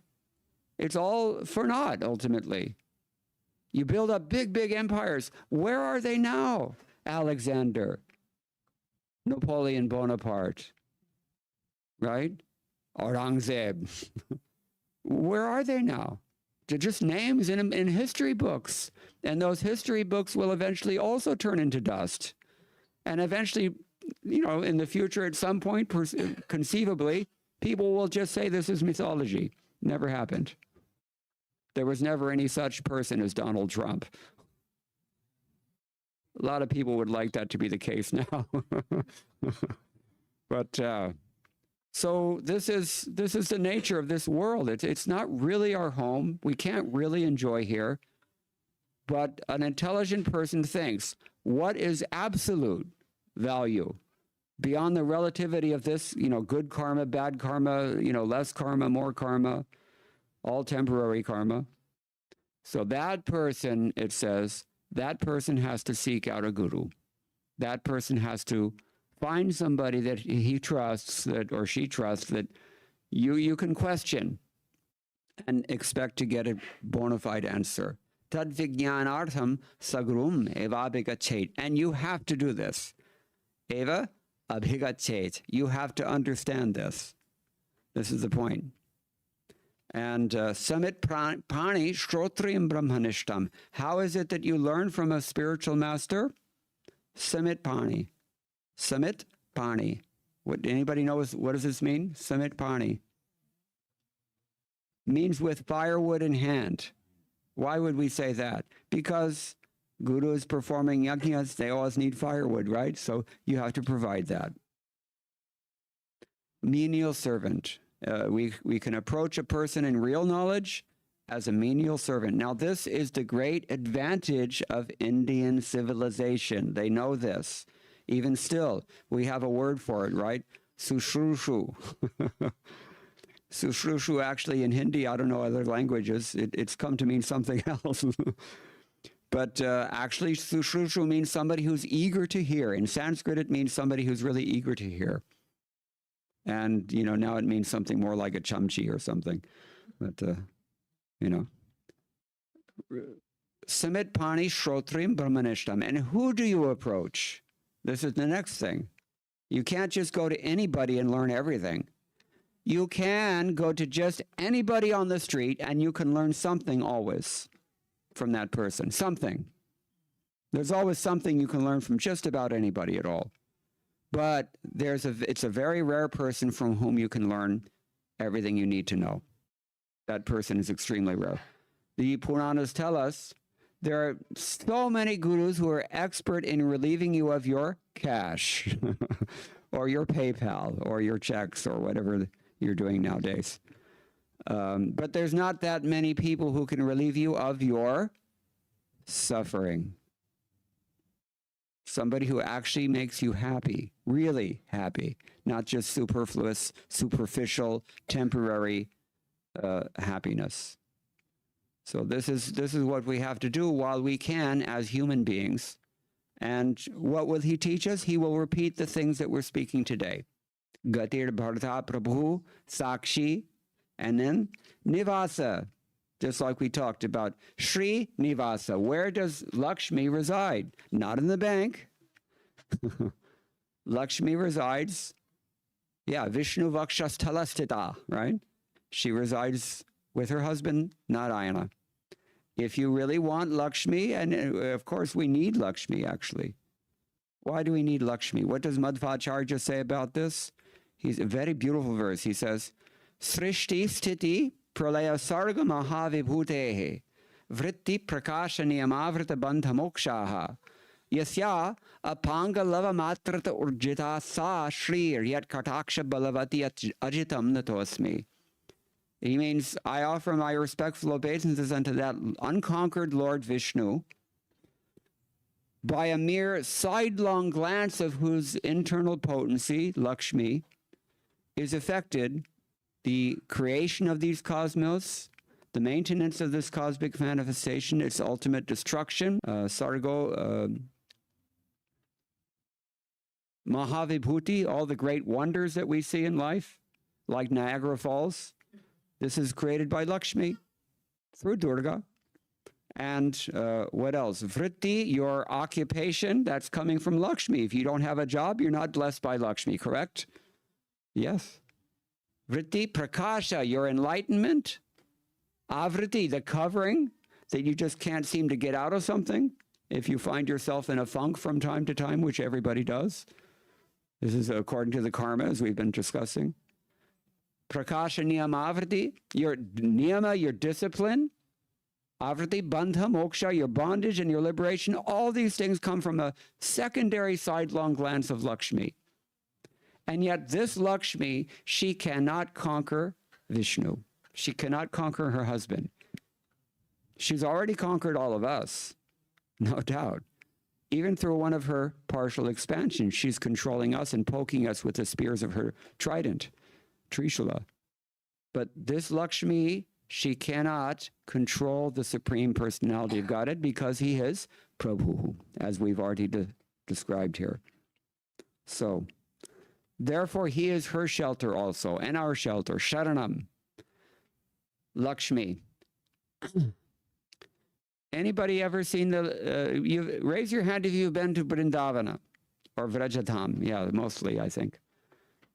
It's all for naught, ultimately. You build up big, big empires. Where are they now? Alexander, Napoleon Bonaparte, right? Aurangzeb. Where are they now? They're just names in history books. And those history books will eventually also turn into dust. And eventually, you know, in the future, at some point, conceivably, people will just say this is mythology. Never happened. There was never any such person as Donald Trump. A lot of people would like that to be the case now. But so this is the nature of this world. It's not really our home. We can't really enjoy here. But an intelligent person thinks, what is absolute value beyond the relativity of this, you know, good karma, bad karma, you know, less karma, more karma, all temporary karma. So that person, it says, that person has to seek out a guru. That person has to find somebody that he trusts, that or she trusts, that you can question and expect to get a bona fide answer. Tad vijnanartham sagrum eva abhigachet. And you have to do this. Eva abhigachet. You have to understand this. This is the point. And samit pani shrotriam brahmanishtam. How is it that you learn from a spiritual master? Samit pani. Samit pani. What, anybody knows, what does this mean? Samit pani. Means with firewood in hand. Why would we say that? Because Guru is performing yajnas, they always need firewood, right? So you have to provide that. Menial servant. We can approach a person in real knowledge as a menial servant. Now, this is the great advantage of Indian civilization. They know this. Even still, we have a word for it, right? Sushrushu. Sushrushu, actually, in Hindi, I don't know other languages, it's come to mean something else. But actually, sushrushu means somebody who's eager to hear. In Sanskrit, it means somebody who's really eager to hear. And, you know, now it means something more like a chamchi or something. But, you know. Samit pani shrotrim brahmanishtam. And who do you approach? This is the next thing. You can't just go to anybody and learn everything. You can go to just anybody on the street and you can learn something always from that person. Something. There's always something you can learn from just about anybody at all. But it's a very rare person from whom you can learn everything you need to know. That person is extremely rare. The Puranas tell us there are so many gurus who are expert in relieving you of your cash or your PayPal or your checks or whatever you're doing nowadays. But there's not that many people who can relieve you of your suffering. Somebody who actually makes you happy, really happy, not just superfluous, superficial, temporary happiness. So this is what we have to do while we can as human beings. And what will he teach us? He will repeat the things that we're speaking today. Gatir Bharata Prabhu, Sakshi, and then Nivasa, just like we talked about. Sri Nivasa, where does Lakshmi reside? Not in the bank. Lakshmi resides, Vishnu Vakshasthalastita, right? She resides with her husband, Narayana. If you really want Lakshmi, and of course we need Lakshmi actually. Why do we need Lakshmi? What does Madhvacharya say about this? He's a very beautiful verse. He says, Srishti sthiti pralaya sarga mahavibhutehe vritti prakasha niyamavrita bandha mokshaha yasya apanga lava matrata urjita sa shrir yat kataksha balavati ajitam natosmi. He means, I offer my respectful obeisances unto that unconquered Lord Vishnu, by a mere sidelong glance of whose internal potency, Lakshmi, is affected the creation of these cosmos, the maintenance of this cosmic manifestation, its ultimate destruction, Sargo, Mahavibhuti, all the great wonders that we see in life, like Niagara Falls. This is created by Lakshmi through Durga. And what else? Vritti, your occupation, that's coming from Lakshmi. If you don't have a job, you're not blessed by Lakshmi, correct? Yes. Vritti, prakasha, your enlightenment. Avriti, the covering, that you just can't seem to get out of something. If you find yourself in a funk from time to time, which everybody does. This is according to the karma, as we've been discussing. Prakasha niyama avriti, your niyama, your discipline. Avriti, bandha, moksha, your bondage and your liberation. All these things come from a secondary sidelong glance of Lakshmi. And yet this Lakshmi, she cannot conquer Vishnu. She cannot conquer her husband. She's already conquered all of us, no doubt. Even through one of her partial expansions, she's controlling us and poking us with the spears of her trident, Trishula. But this Lakshmi, she cannot control the Supreme Personality of Godhead because he is Prabhu, as we've already described here. So, therefore, he is her shelter also, and our shelter, Sharanam, Lakshmi. Anybody ever seen raise your hand if you've been to Vrindavana or Vrajatam? Yeah, mostly, I think.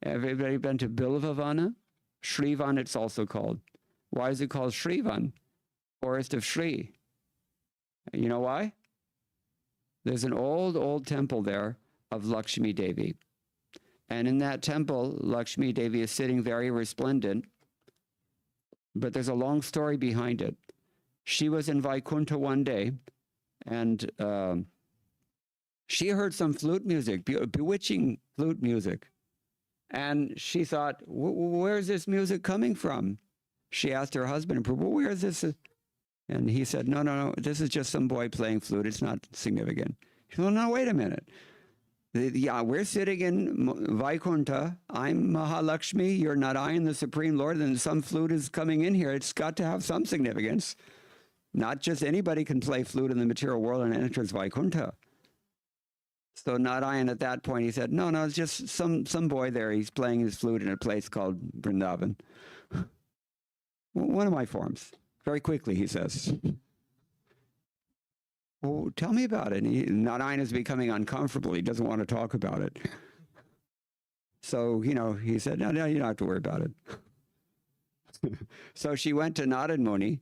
Everybody been to Bilvavana? Shrivan, it's also called. Why is it called Shrivan? Forest of Shri. You know why? There's an old temple there of Lakshmi Devi. And in that temple, Lakshmi Devi is sitting very resplendent. But there's a long story behind it. She was in Vaikuntha one day, and she heard some flute music, bewitching flute music. And she thought, where's this music coming from? She asked her husband, Prabhu, where is this? And he said, no, this is just some boy playing flute. It's not significant. She said, well, no, wait a minute. Yeah, we're sitting in Vaikuntha. I'm Mahalakshmi. You're Narayan, the Supreme Lord, and some flute is coming in here. It's got to have some significance. Not just anybody can play flute in the material world and enters Vaikuntha. So Narayan at that point, he said, no, it's just some boy there. He's playing his flute in a place called Vrindavan. One of my forms. Very quickly, he says. Well, tell me about it. Narayan is becoming uncomfortable. He doesn't want to talk about it. So, he said, no, you don't have to worry about it. So she went to Narad Muni,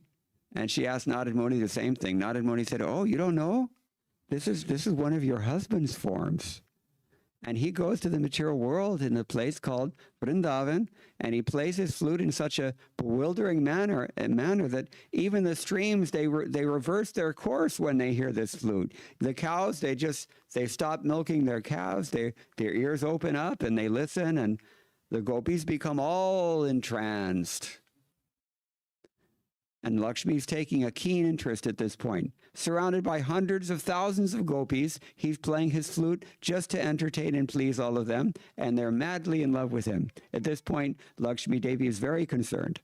and she asked Narad Muni the same thing. Narad Muni said, oh, you don't know? This is one of your husband's forms. And he goes to the material world in a place called Vrindavan, and he plays his flute in such a bewildering manner that even the streams, they reverse their course when they hear this flute. The cows, they stop milking their calves, their ears open up and they listen, and the gopis become all entranced. And Lakshmi's taking a keen interest at this point. Surrounded by hundreds of thousands of gopis, he's playing his flute just to entertain and please all of them, and they're madly in love with him. At this point, Lakshmi Devi is very concerned.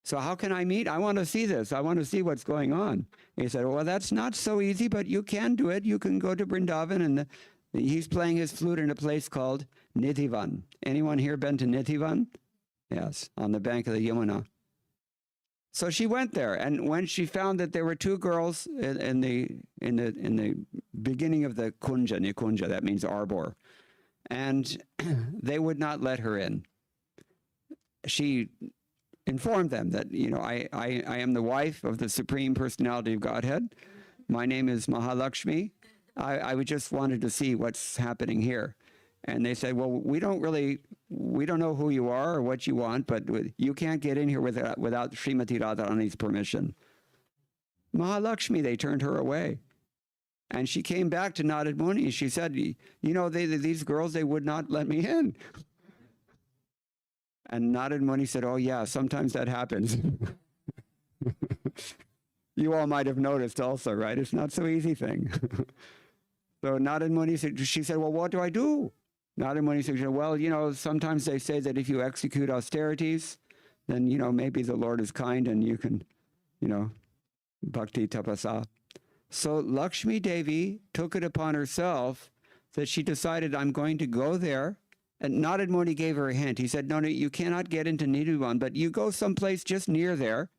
So how can I meet? I want to see this. I want to see what's going on. He said, well, that's not so easy, but you can do it. You can go to Vrindavan, and he's playing his flute in a place called Nidhivan. Anyone here been to Nidhivan? Yes, on the bank of the Yamuna. So she went there, and when she found that there were two girls in the beginning of the kunja, Nikunja, that means arbor, and they would not let her in. She informed them that, I am the wife of the Supreme Personality of Godhead. My name is Mahalakshmi. I just wanted to see what's happening here. And they said, well, we don't know who you are or what you want, but you can't get in here without Srimati Radharani's permission. Mahalakshmi, they turned her away. And she came back to Narad Muni. She said, you know, these girls, they would not let me in. And Narad Muni said, oh yeah, sometimes that happens. You all might have noticed also, right? It's not so easy thing. So Narad Muni said, she said, well, what do I do? Narad Muni said, well, you know, sometimes they say that if you execute austerities, then, you know, maybe the Lord is kind and you can, you know, bhakti tapasa. So Lakshmi Devi took it upon herself that she decided, I'm going to go there. And Narad Muni gave her a hint. He said, no, you cannot get into Nidhuvan, but you go someplace just near there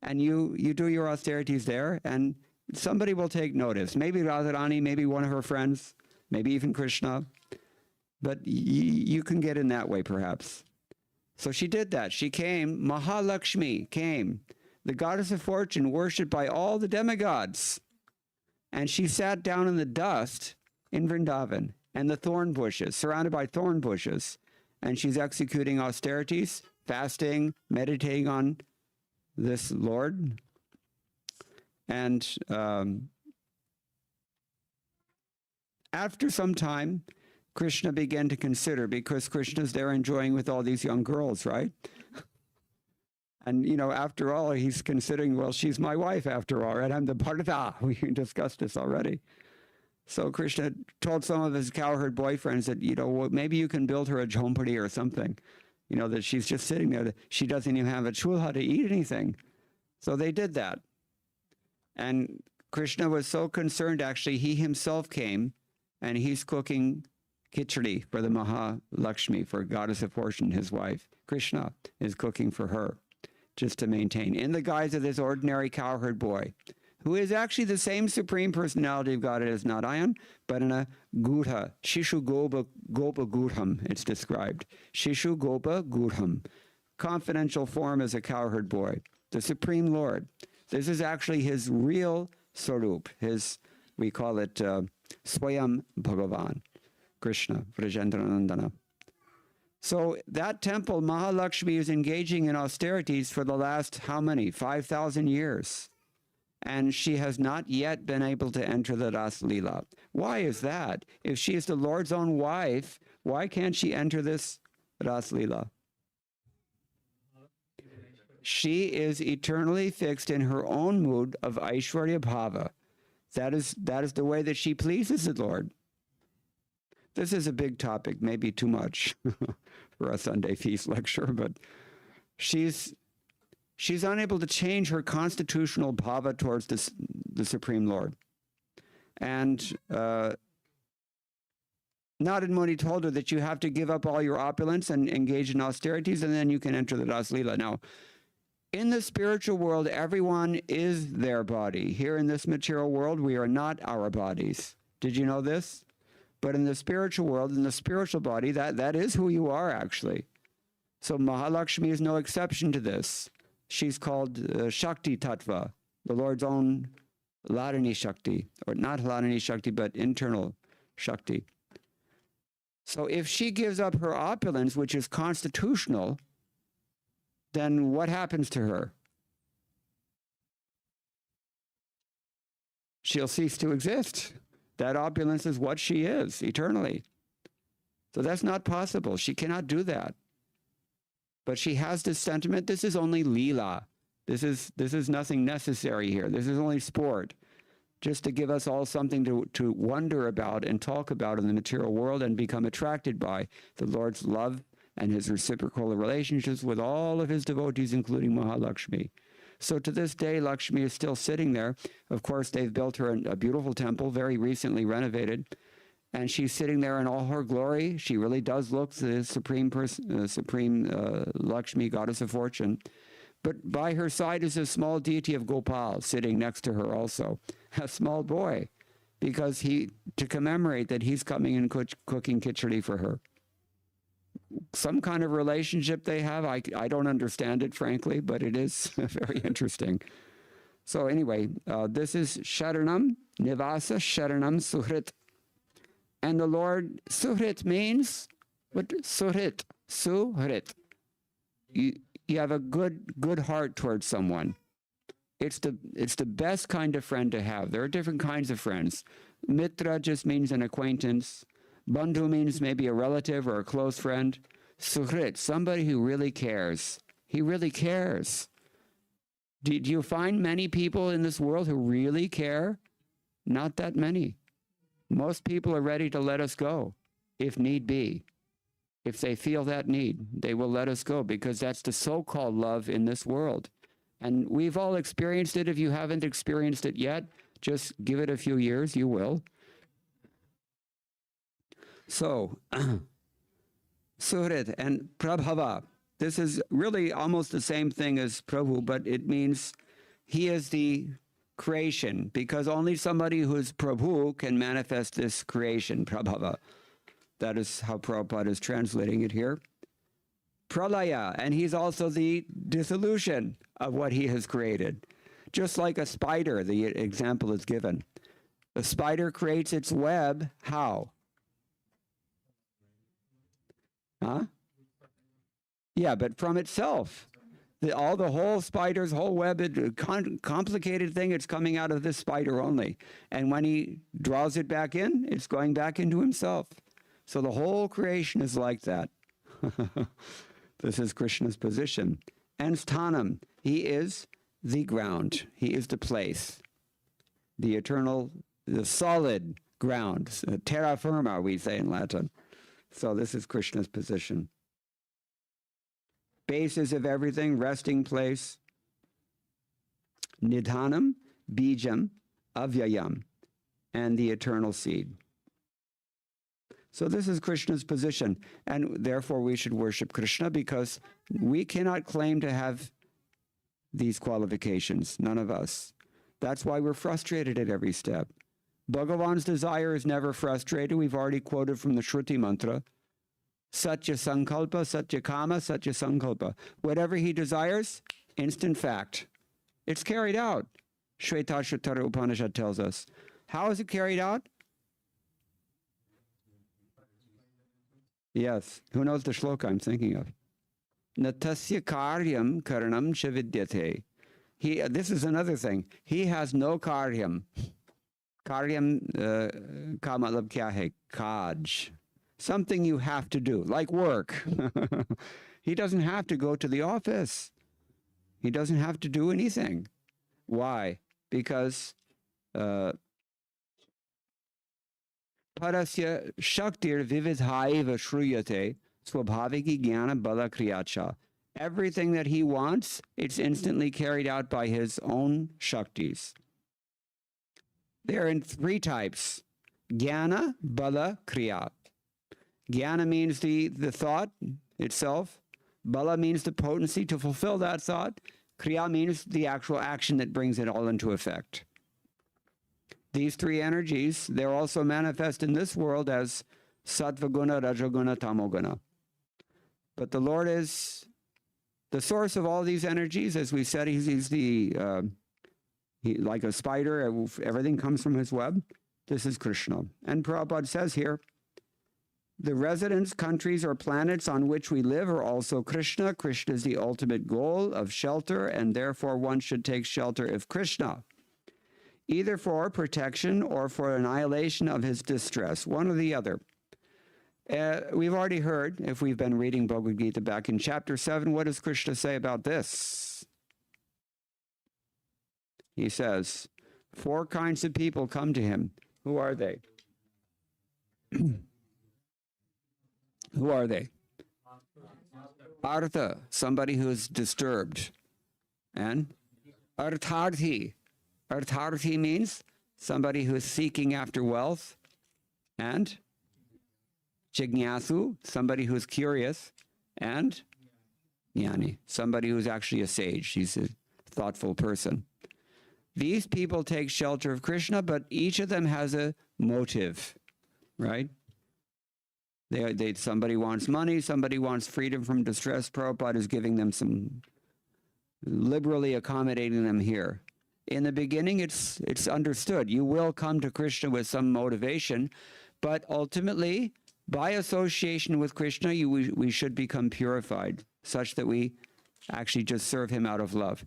and you do your austerities there and somebody will take notice. Maybe Radharani, maybe one of her friends, maybe even Krishna. But you can get in that way, perhaps. So she did that. She came, Mahalakshmi came, the goddess of fortune, worshipped by all the demigods. And she sat down in the dust in Vrindavan and the thorn bushes, surrounded by thorn bushes. And she's executing austerities, fasting, meditating on this Lord. And after some time, Krishna began to consider, because Krishna's there enjoying with all these young girls, right? And, you know, after all, he's considering, well, she's my wife after all, right? I'm the Bharata. We discussed this already. So Krishna told some of his cowherd boyfriends that, you know, well, maybe you can build her a jhompadi or something, you know, that she's just sitting there. She doesn't even have a chulha to eat anything. So they did that. And Krishna was so concerned, actually, he himself came and he's cooking khichdi for the Mahalakshmi, for goddess of fortune, his wife. Krishna is cooking for her, just to maintain, in the guise of this ordinary cowherd boy, who is actually the same supreme personality of Godhead as Narayan, but in a gudha, Shishu Gopa Gudham, it's described. Shishu Gopa Gudham, confidential form as a cowherd boy, the Supreme Lord. This is actually his real Swarup, his, we call it Swayam Bhagavan, Krishna, Vrajendranandana. So that temple, Mahalakshmi, is engaging in austerities for the last, how many? 5,000 years. And she has not yet been able to enter the Ras Leela. Why is that? If she is the Lord's own wife, why can't she enter this Ras Leela? She is eternally fixed in her own mood of Aishwarya Bhava. That is the way that she pleases the Lord. This is a big topic, maybe too much for a Sunday feast lecture, but she's unable to change her constitutional bhava towards the Supreme Lord. And Narad Muni told her that you have to give up all your opulence and engage in austerities, and then you can enter the Ras Leela. Now, in the spiritual world, everyone is their body. Here in this material world, we are not our bodies. Did you know this? But in the spiritual world, in the spiritual body, that is who you are, actually. So Mahalakshmi is no exception to this. She's called Shakti Tattva, the Lord's own Hladini Shakti, or not Hladini Shakti, but internal Shakti. So if she gives up her opulence, which is constitutional, then what happens to her? She'll cease to exist. That opulence is what she is eternally. So that's not possible. She cannot do that. But she has this sentiment, this is only Leela. This is nothing necessary here. This is only sport. Just to give us all something to wonder about and talk about in the material world and become attracted by the Lord's love and his reciprocal relationships with all of his devotees, including Mahalakshmi. So to this day, Lakshmi is still sitting there. Of course, they've built her a beautiful temple, very recently renovated. And she's sitting there in all her glory. She really does look the supreme Lakshmi, goddess of fortune. But by her side is a small deity of Gopal sitting next to her also, a small boy, because to commemorate that he's coming and cooking khichdi for her. Some kind of relationship they have. I don't understand it, frankly, but it is very interesting. So anyway, this is Sharanam, Nivasa Sharanam Suhrit. And the Lord, Suhrit means, what? Suhrit, Suhrit. You have a good heart towards someone. It's the best kind of friend to have. There are different kinds of friends. Mitra just means an acquaintance. Bandhu means maybe a relative or a close friend. Suhrit, somebody who really cares. He really cares. Do you find many people in this world who really care? Not that many. Most people are ready to let us go, if need be. If they feel that need, they will let us go, because that's the so-called love in this world. And we've all experienced it. If you haven't experienced it yet, just give it a few years, you will. So, Suhrit and Prabhava. This is really almost the same thing as Prabhu, but it means he is the creation, because only somebody who is Prabhu can manifest this creation, Prabhava. That is how Prabhupada is translating it here. Pralaya, and he's also the dissolution of what he has created. Just like a spider, the example is given. The spider creates its web, how? Huh? Yeah, but from itself. The whole spider's whole web, complicated thing, it's coming out of this spider only. And when he draws it back in, it's going back into himself. So the whole creation is like that. This is Krishna's position. And sthanam, he is the ground. He is the place. The eternal, the solid ground. Terra firma, we say in Latin. So this is Krishna's position. Basis of everything, resting place. Nidhanam, bijam, avyayam, and the eternal seed. So this is Krishna's position, and therefore we should worship Krishna, because we cannot claim to have these qualifications, none of us. That's why we're frustrated at every step. Bhagavan's desire is never frustrated. We've already quoted from the Shruti mantra. Satya sankalpa, satya kama, satya sankalpa. Whatever he desires, instant fact. It's carried out. Shvetashvatara Upanishad tells us. How is it carried out? Yes. Who knows the shloka I'm thinking of? Natasya karyam karanam shavidyate. This is another thing. He has no karyam. Karyam ka matlab kya hai? Kaj. Something you have to do, like work. He doesn't have to go to the office. He doesn't have to do anything. Why? Because parasya shaktir vividhaiva shruyate swabhaviki jnana bala kriyacha. Everything that he wants, it's instantly carried out by his own shaktis. They're in three types. Jnana, bala, kriya. Jnana means the thought itself. Bala means the potency to fulfill that thought. Kriya means the actual action that brings it all into effect. These three energies, they're also manifest in this world as sattvaguna, rajaguna, tamoguna. But the Lord is the source of all these energies. As we said, he's like a spider, everything comes from his web. This is Krishna. And Prabhupada says here, the residents, countries, or planets on which we live are also Krishna. Krishna is the ultimate goal of shelter, and therefore one should take shelter of Krishna, either for protection or for annihilation of his distress, one or the other. We've already heard, if we've been reading Bhagavad-gita back in chapter 7, what does Krishna say about this? He says, 4 kinds of people come to him. Who are they? Who are they? Artha, somebody who is disturbed. And Artharthi. Artharthi means somebody who is seeking after wealth. And Jignasu, somebody who is curious. And Jnani, somebody who is actually a sage. He's a thoughtful person. These people take shelter of Krishna, but each of them has a motive, right? Somebody wants money, somebody wants freedom from distress. Prabhupada is giving them some, liberally accommodating them here. In the beginning, it's understood. You will come to Krishna with some motivation, But ultimately, by association with Krishna, we should become purified, such that we actually just serve him out of love.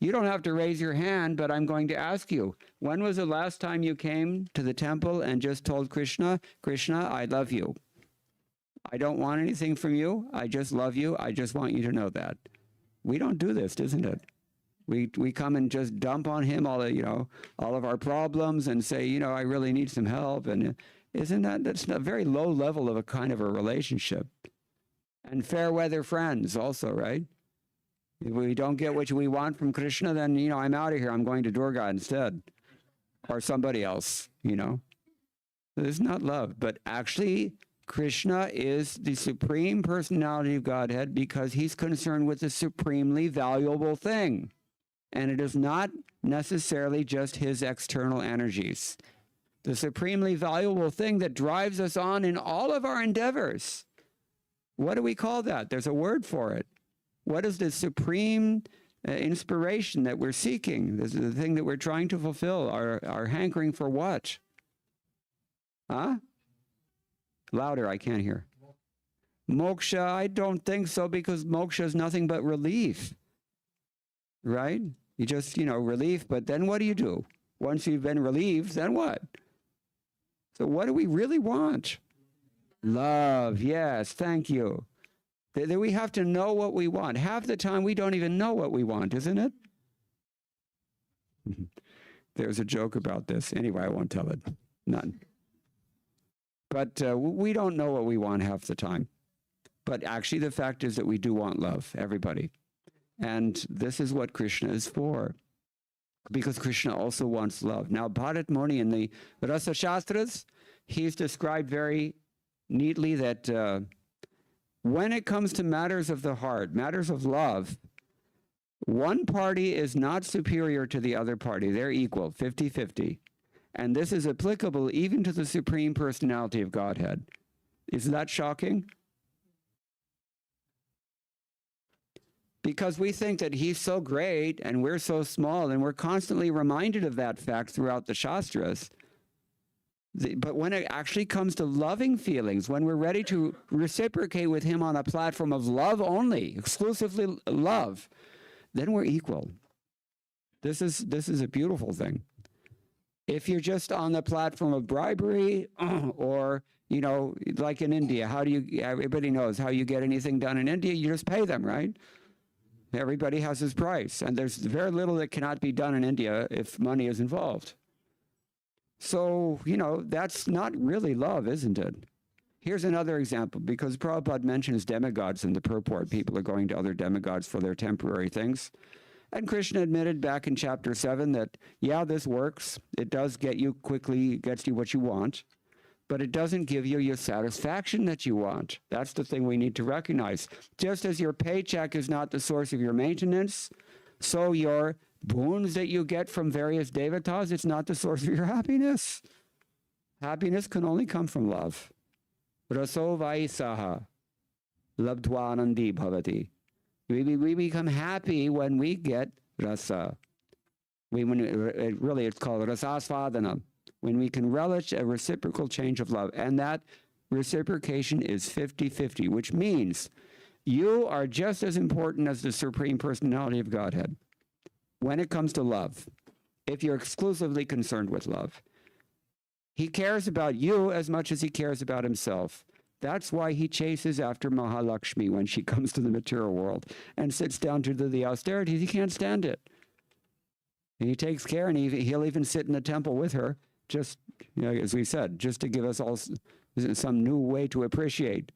You don't have to raise your hand, but I'm going to ask you, when was the last time you came to the temple and just told Krishna, Krishna, I love you. I don't want anything from you. I just love you. I just want you to know that. We don't do this, isn't it? We come and just dump on him all of our problems and say, I really need some help. And that's a very low level of a kind of a relationship. And fair weather friends also, right? If we don't get what we want from Krishna, then, I'm out of here. I'm going to Durga instead. Or somebody else, It's not love. But actually, Krishna is the supreme personality of Godhead because he's concerned with the supremely valuable thing. And it is not necessarily just his external energies. The supremely valuable thing that drives us on in all of our endeavors. What do we call that? There's a word for it. What is the supreme inspiration that we're seeking? This is the thing that we're trying to fulfill. Our hankering for what? Huh? Louder, I can't hear. Moksha, I don't think so, because moksha is nothing but relief. Right? You just, relief, but then what do you do? Once you've been relieved, then what? So what do we really want? Love, yes, thank you. That we have to know what we want. Half the time we don't even know what we want, isn't it? There's a joke about this. Anyway, I won't tell it. None. But we don't know what we want half the time. But actually the fact is that we do want love, everybody. And this is what Krishna is for. Because Krishna also wants love. Now, Bharat Muni in the Rasa Shastras, he's described very neatly that when it comes to matters of the heart, matters of love, one party is not superior to the other party. They're equal, 50-50. And this is applicable even to the Supreme Personality of Godhead. Isn't that shocking? Because we think that he's so great and we're so small, and we're constantly reminded of that fact throughout the Shastras. But when it actually comes to loving feelings, when we're ready to reciprocate with him on a platform of love only, exclusively love, then we're equal. This is a beautiful thing. If you're just on the platform of bribery, or, like in India, everybody knows how you get anything done in India, you just pay them, right? Everybody has his price, and there's very little that cannot be done in India if money is involved. So, that's not really love, isn't it? Here's another example, because Prabhupada mentions demigods in the purport. People are going to other demigods for their temporary things. And Krishna admitted back in chapter 7 that, yeah, this works. It does gets you what you want, but it doesn't give you your satisfaction that you want. That's the thing we need to recognize. Just as your paycheck is not the source of your maintenance, so your boons that you get from various devatas, it's not the source of your happiness. Happiness can only come from love. Raso vaisaha labdvanandi bhavati. We become happy when we get rasa. It's called rasasvadana, when we can relish a reciprocal change of love. And that reciprocation is 50-50, which means you are just as important as the Supreme Personality of Godhead when it comes to love, if you're exclusively concerned with love. He cares about you as much as he cares about himself. That's why he chases after Mahalakshmi when she comes to the material world and sits down to do the austerities. He can't stand it. And he takes care, and he'll even sit in the temple with her, just, as we said, just to give us all some new way to appreciate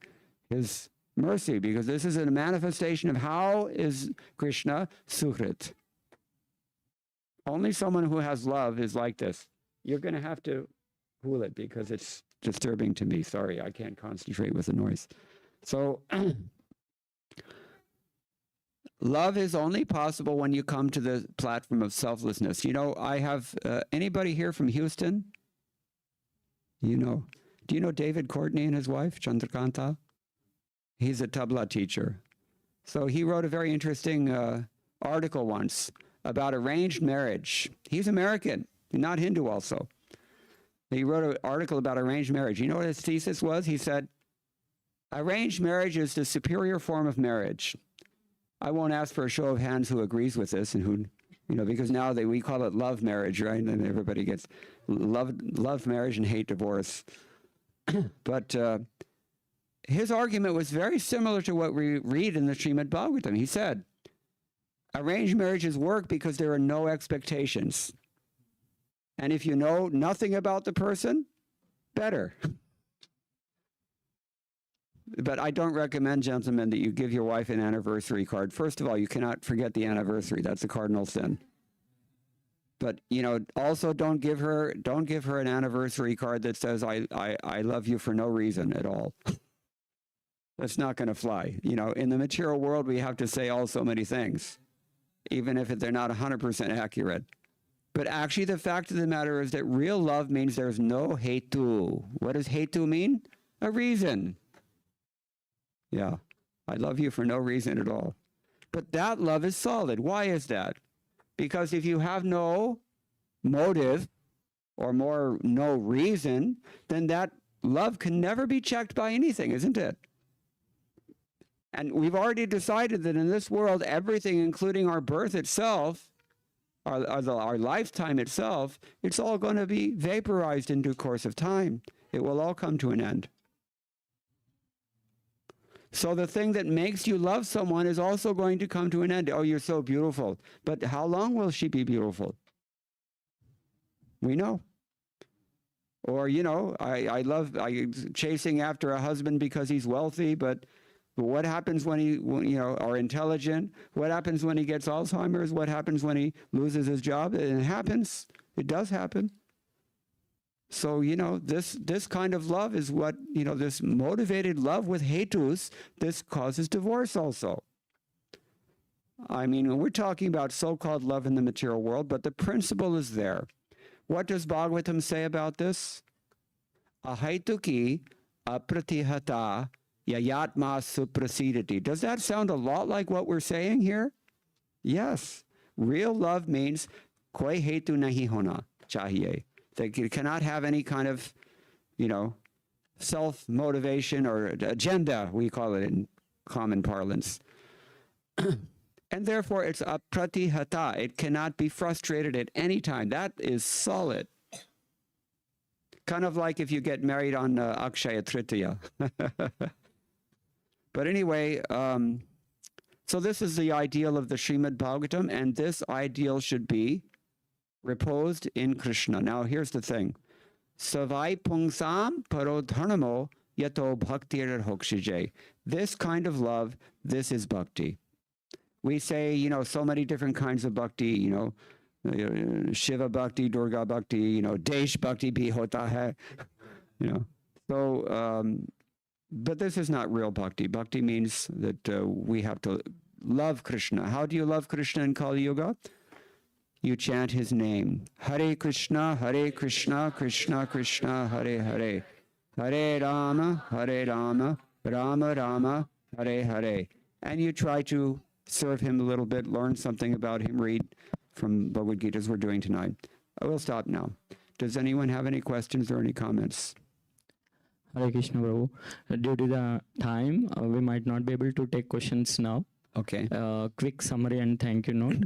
his mercy, because this is a manifestation of how is Krishna Suhrit. Only someone who has love is like this. You're going to have to cool it because it's disturbing to me. Sorry, I can't concentrate with the noise. So love is only possible when you come to the platform of selflessness. I have anybody here from Houston? Do you know David Courtney and his wife, Chandrakanta? He's a tabla teacher. So he wrote a very interesting article once about arranged marriage. He's American, not Hindu also. He wrote an article about arranged marriage. You know what his thesis was? He said, arranged marriage is the superior form of marriage. I won't ask for a show of hands who agrees with this and who, because now we call it love marriage, right? And then everybody gets love marriage and hate divorce. But his argument was very similar to what we read in the Srimad-Bhagavatam. He said, arranged marriages work because there are no expectations. And if you know nothing about the person, better. But I don't recommend, gentlemen, that you give your wife an anniversary card. First of all, you cannot forget the anniversary. That's a cardinal sin. But, also don't give her an anniversary card that says, I love you for no reason at all. That's not going to fly. In the material world, we have to say so many things, even if they're not 100% accurate. But actually, the fact of the matter is that real love means there's no hetu. What does hetu mean? A reason. Yeah, I love you for no reason at all. But that love is solid. Why is that? Because if you have no motive or no reason, then that love can never be checked by anything, isn't it? And we've already decided that in this world, everything, including our birth itself, our lifetime itself, it's all going to be vaporized in due course of time. It will all come to an end. So the thing that makes you love someone is also going to come to an end. Oh, you're so beautiful. But how long will she be beautiful? We know. Or, I love chasing after a husband because he's wealthy, but what happens when or intelligent? What happens when he gets Alzheimer's? What happens when he loses his job? It happens. It does happen. So, this kind of love is what, this motivated love with hetus, this causes divorce also. I mean, we're talking about so-called love in the material world, but the principle is there. What does Bhagavatam say about this? Ahaituki apratihata yayatma suprasidati. Does that sound a lot like what we're saying here? Yes. Real love means koi hetu nahi hona chahiye. They cannot have any kind of, self-motivation or agenda, we call it in common parlance. And therefore, it's apratihata. It cannot be frustrated at any time. That is solid. Kind of like if you get married on Akshaya Tritiya. But anyway, so this is the ideal of the Srimad-Bhagavatam, and this ideal should be reposed in Krishna. Now, here's the thing. Savai pungsam parodharnamo yato bhaktir hokshije. This kind of love, this is bhakti. We say, so many different kinds of bhakti, Shiva bhakti, Durga bhakti, Desh bhakti bhi hota hai, So, but this is not real bhakti. Bhakti means that we have to love Krishna. How do you love Krishna in Kali Yuga? You chant his name. Hare Krishna, Krishna Krishna, Hare Hare. Hare Rama, Rama Rama, Hare Hare. And you try to serve him a little bit, learn something about him, read from Bhagavad-gita as we're doing tonight. I will stop now. Does anyone have any questions or any comments? Hare Krishna, Prabhu. Due to the time, we might not be able to take questions now. Okay. Quick summary and thank you note.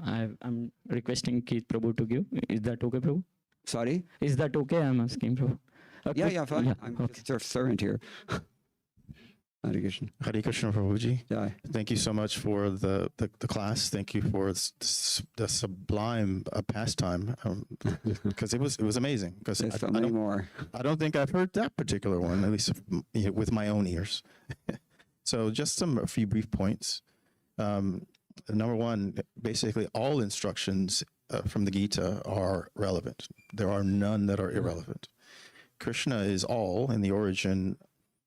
I'm requesting Keith Prabhu to give. Is that okay, Prabhu? Sorry? Is that okay? I'm asking, Prabhu. Yeah, fine. Yeah, I'm just a servant here. Hare Krishna. Hare Krishna, Prabhuji. Yeah. Thank you so much for the class. Thank you for the sublime pastime, because it was amazing. Because There's so many more. I don't think I've heard that particular one, at least with my own ears. So just a few brief points. Number one, basically all instructions from the Gita are relevant. There are none that are irrelevant. Krishna is all in the origin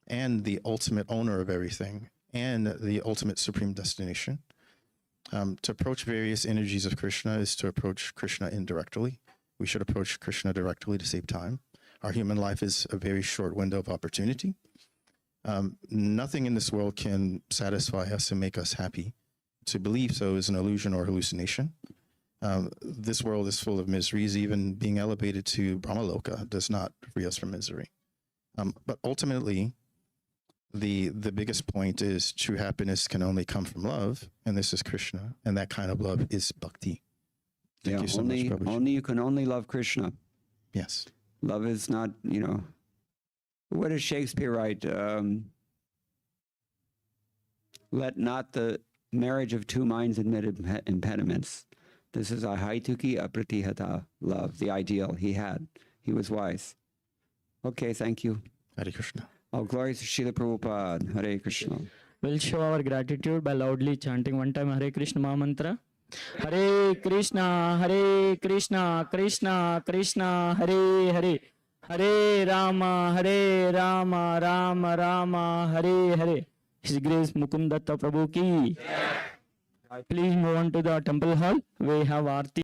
and the ultimate owner of everything and the ultimate supreme destination. To approach various energies of Krishna is to approach Krishna indirectly. We should approach Krishna directly to save time. Our human life is a very short window of opportunity. Nothing in this world can satisfy us and make us happy. To believe so is an illusion or hallucination. This world is full of miseries. Even being elevated to Brahmaloka does not free us from misery. But ultimately, the biggest point is true happiness can only come from love, and this is Krishna, and that kind of love is bhakti. Thank you so much, Prabhuji. You can only love Krishna. Yes. Love is not, what does Shakespeare write? Let not the marriage of two minds admit impediments. This is a haituki apratihata love, the ideal he had. He was wise. Okay, thank you. Hare Krishna. All glories to Srila Prabhupada. Hare Krishna. We'll show our gratitude by loudly chanting one time Hare Krishna Maha Mantra. Hare Krishna, Krishna Krishna, Hare Hare. Hare Rama, Rama Rama, Hare Hare. His Grace Mukunda Datta Prabhu ki. Please move on to the temple hall. We have Aarti.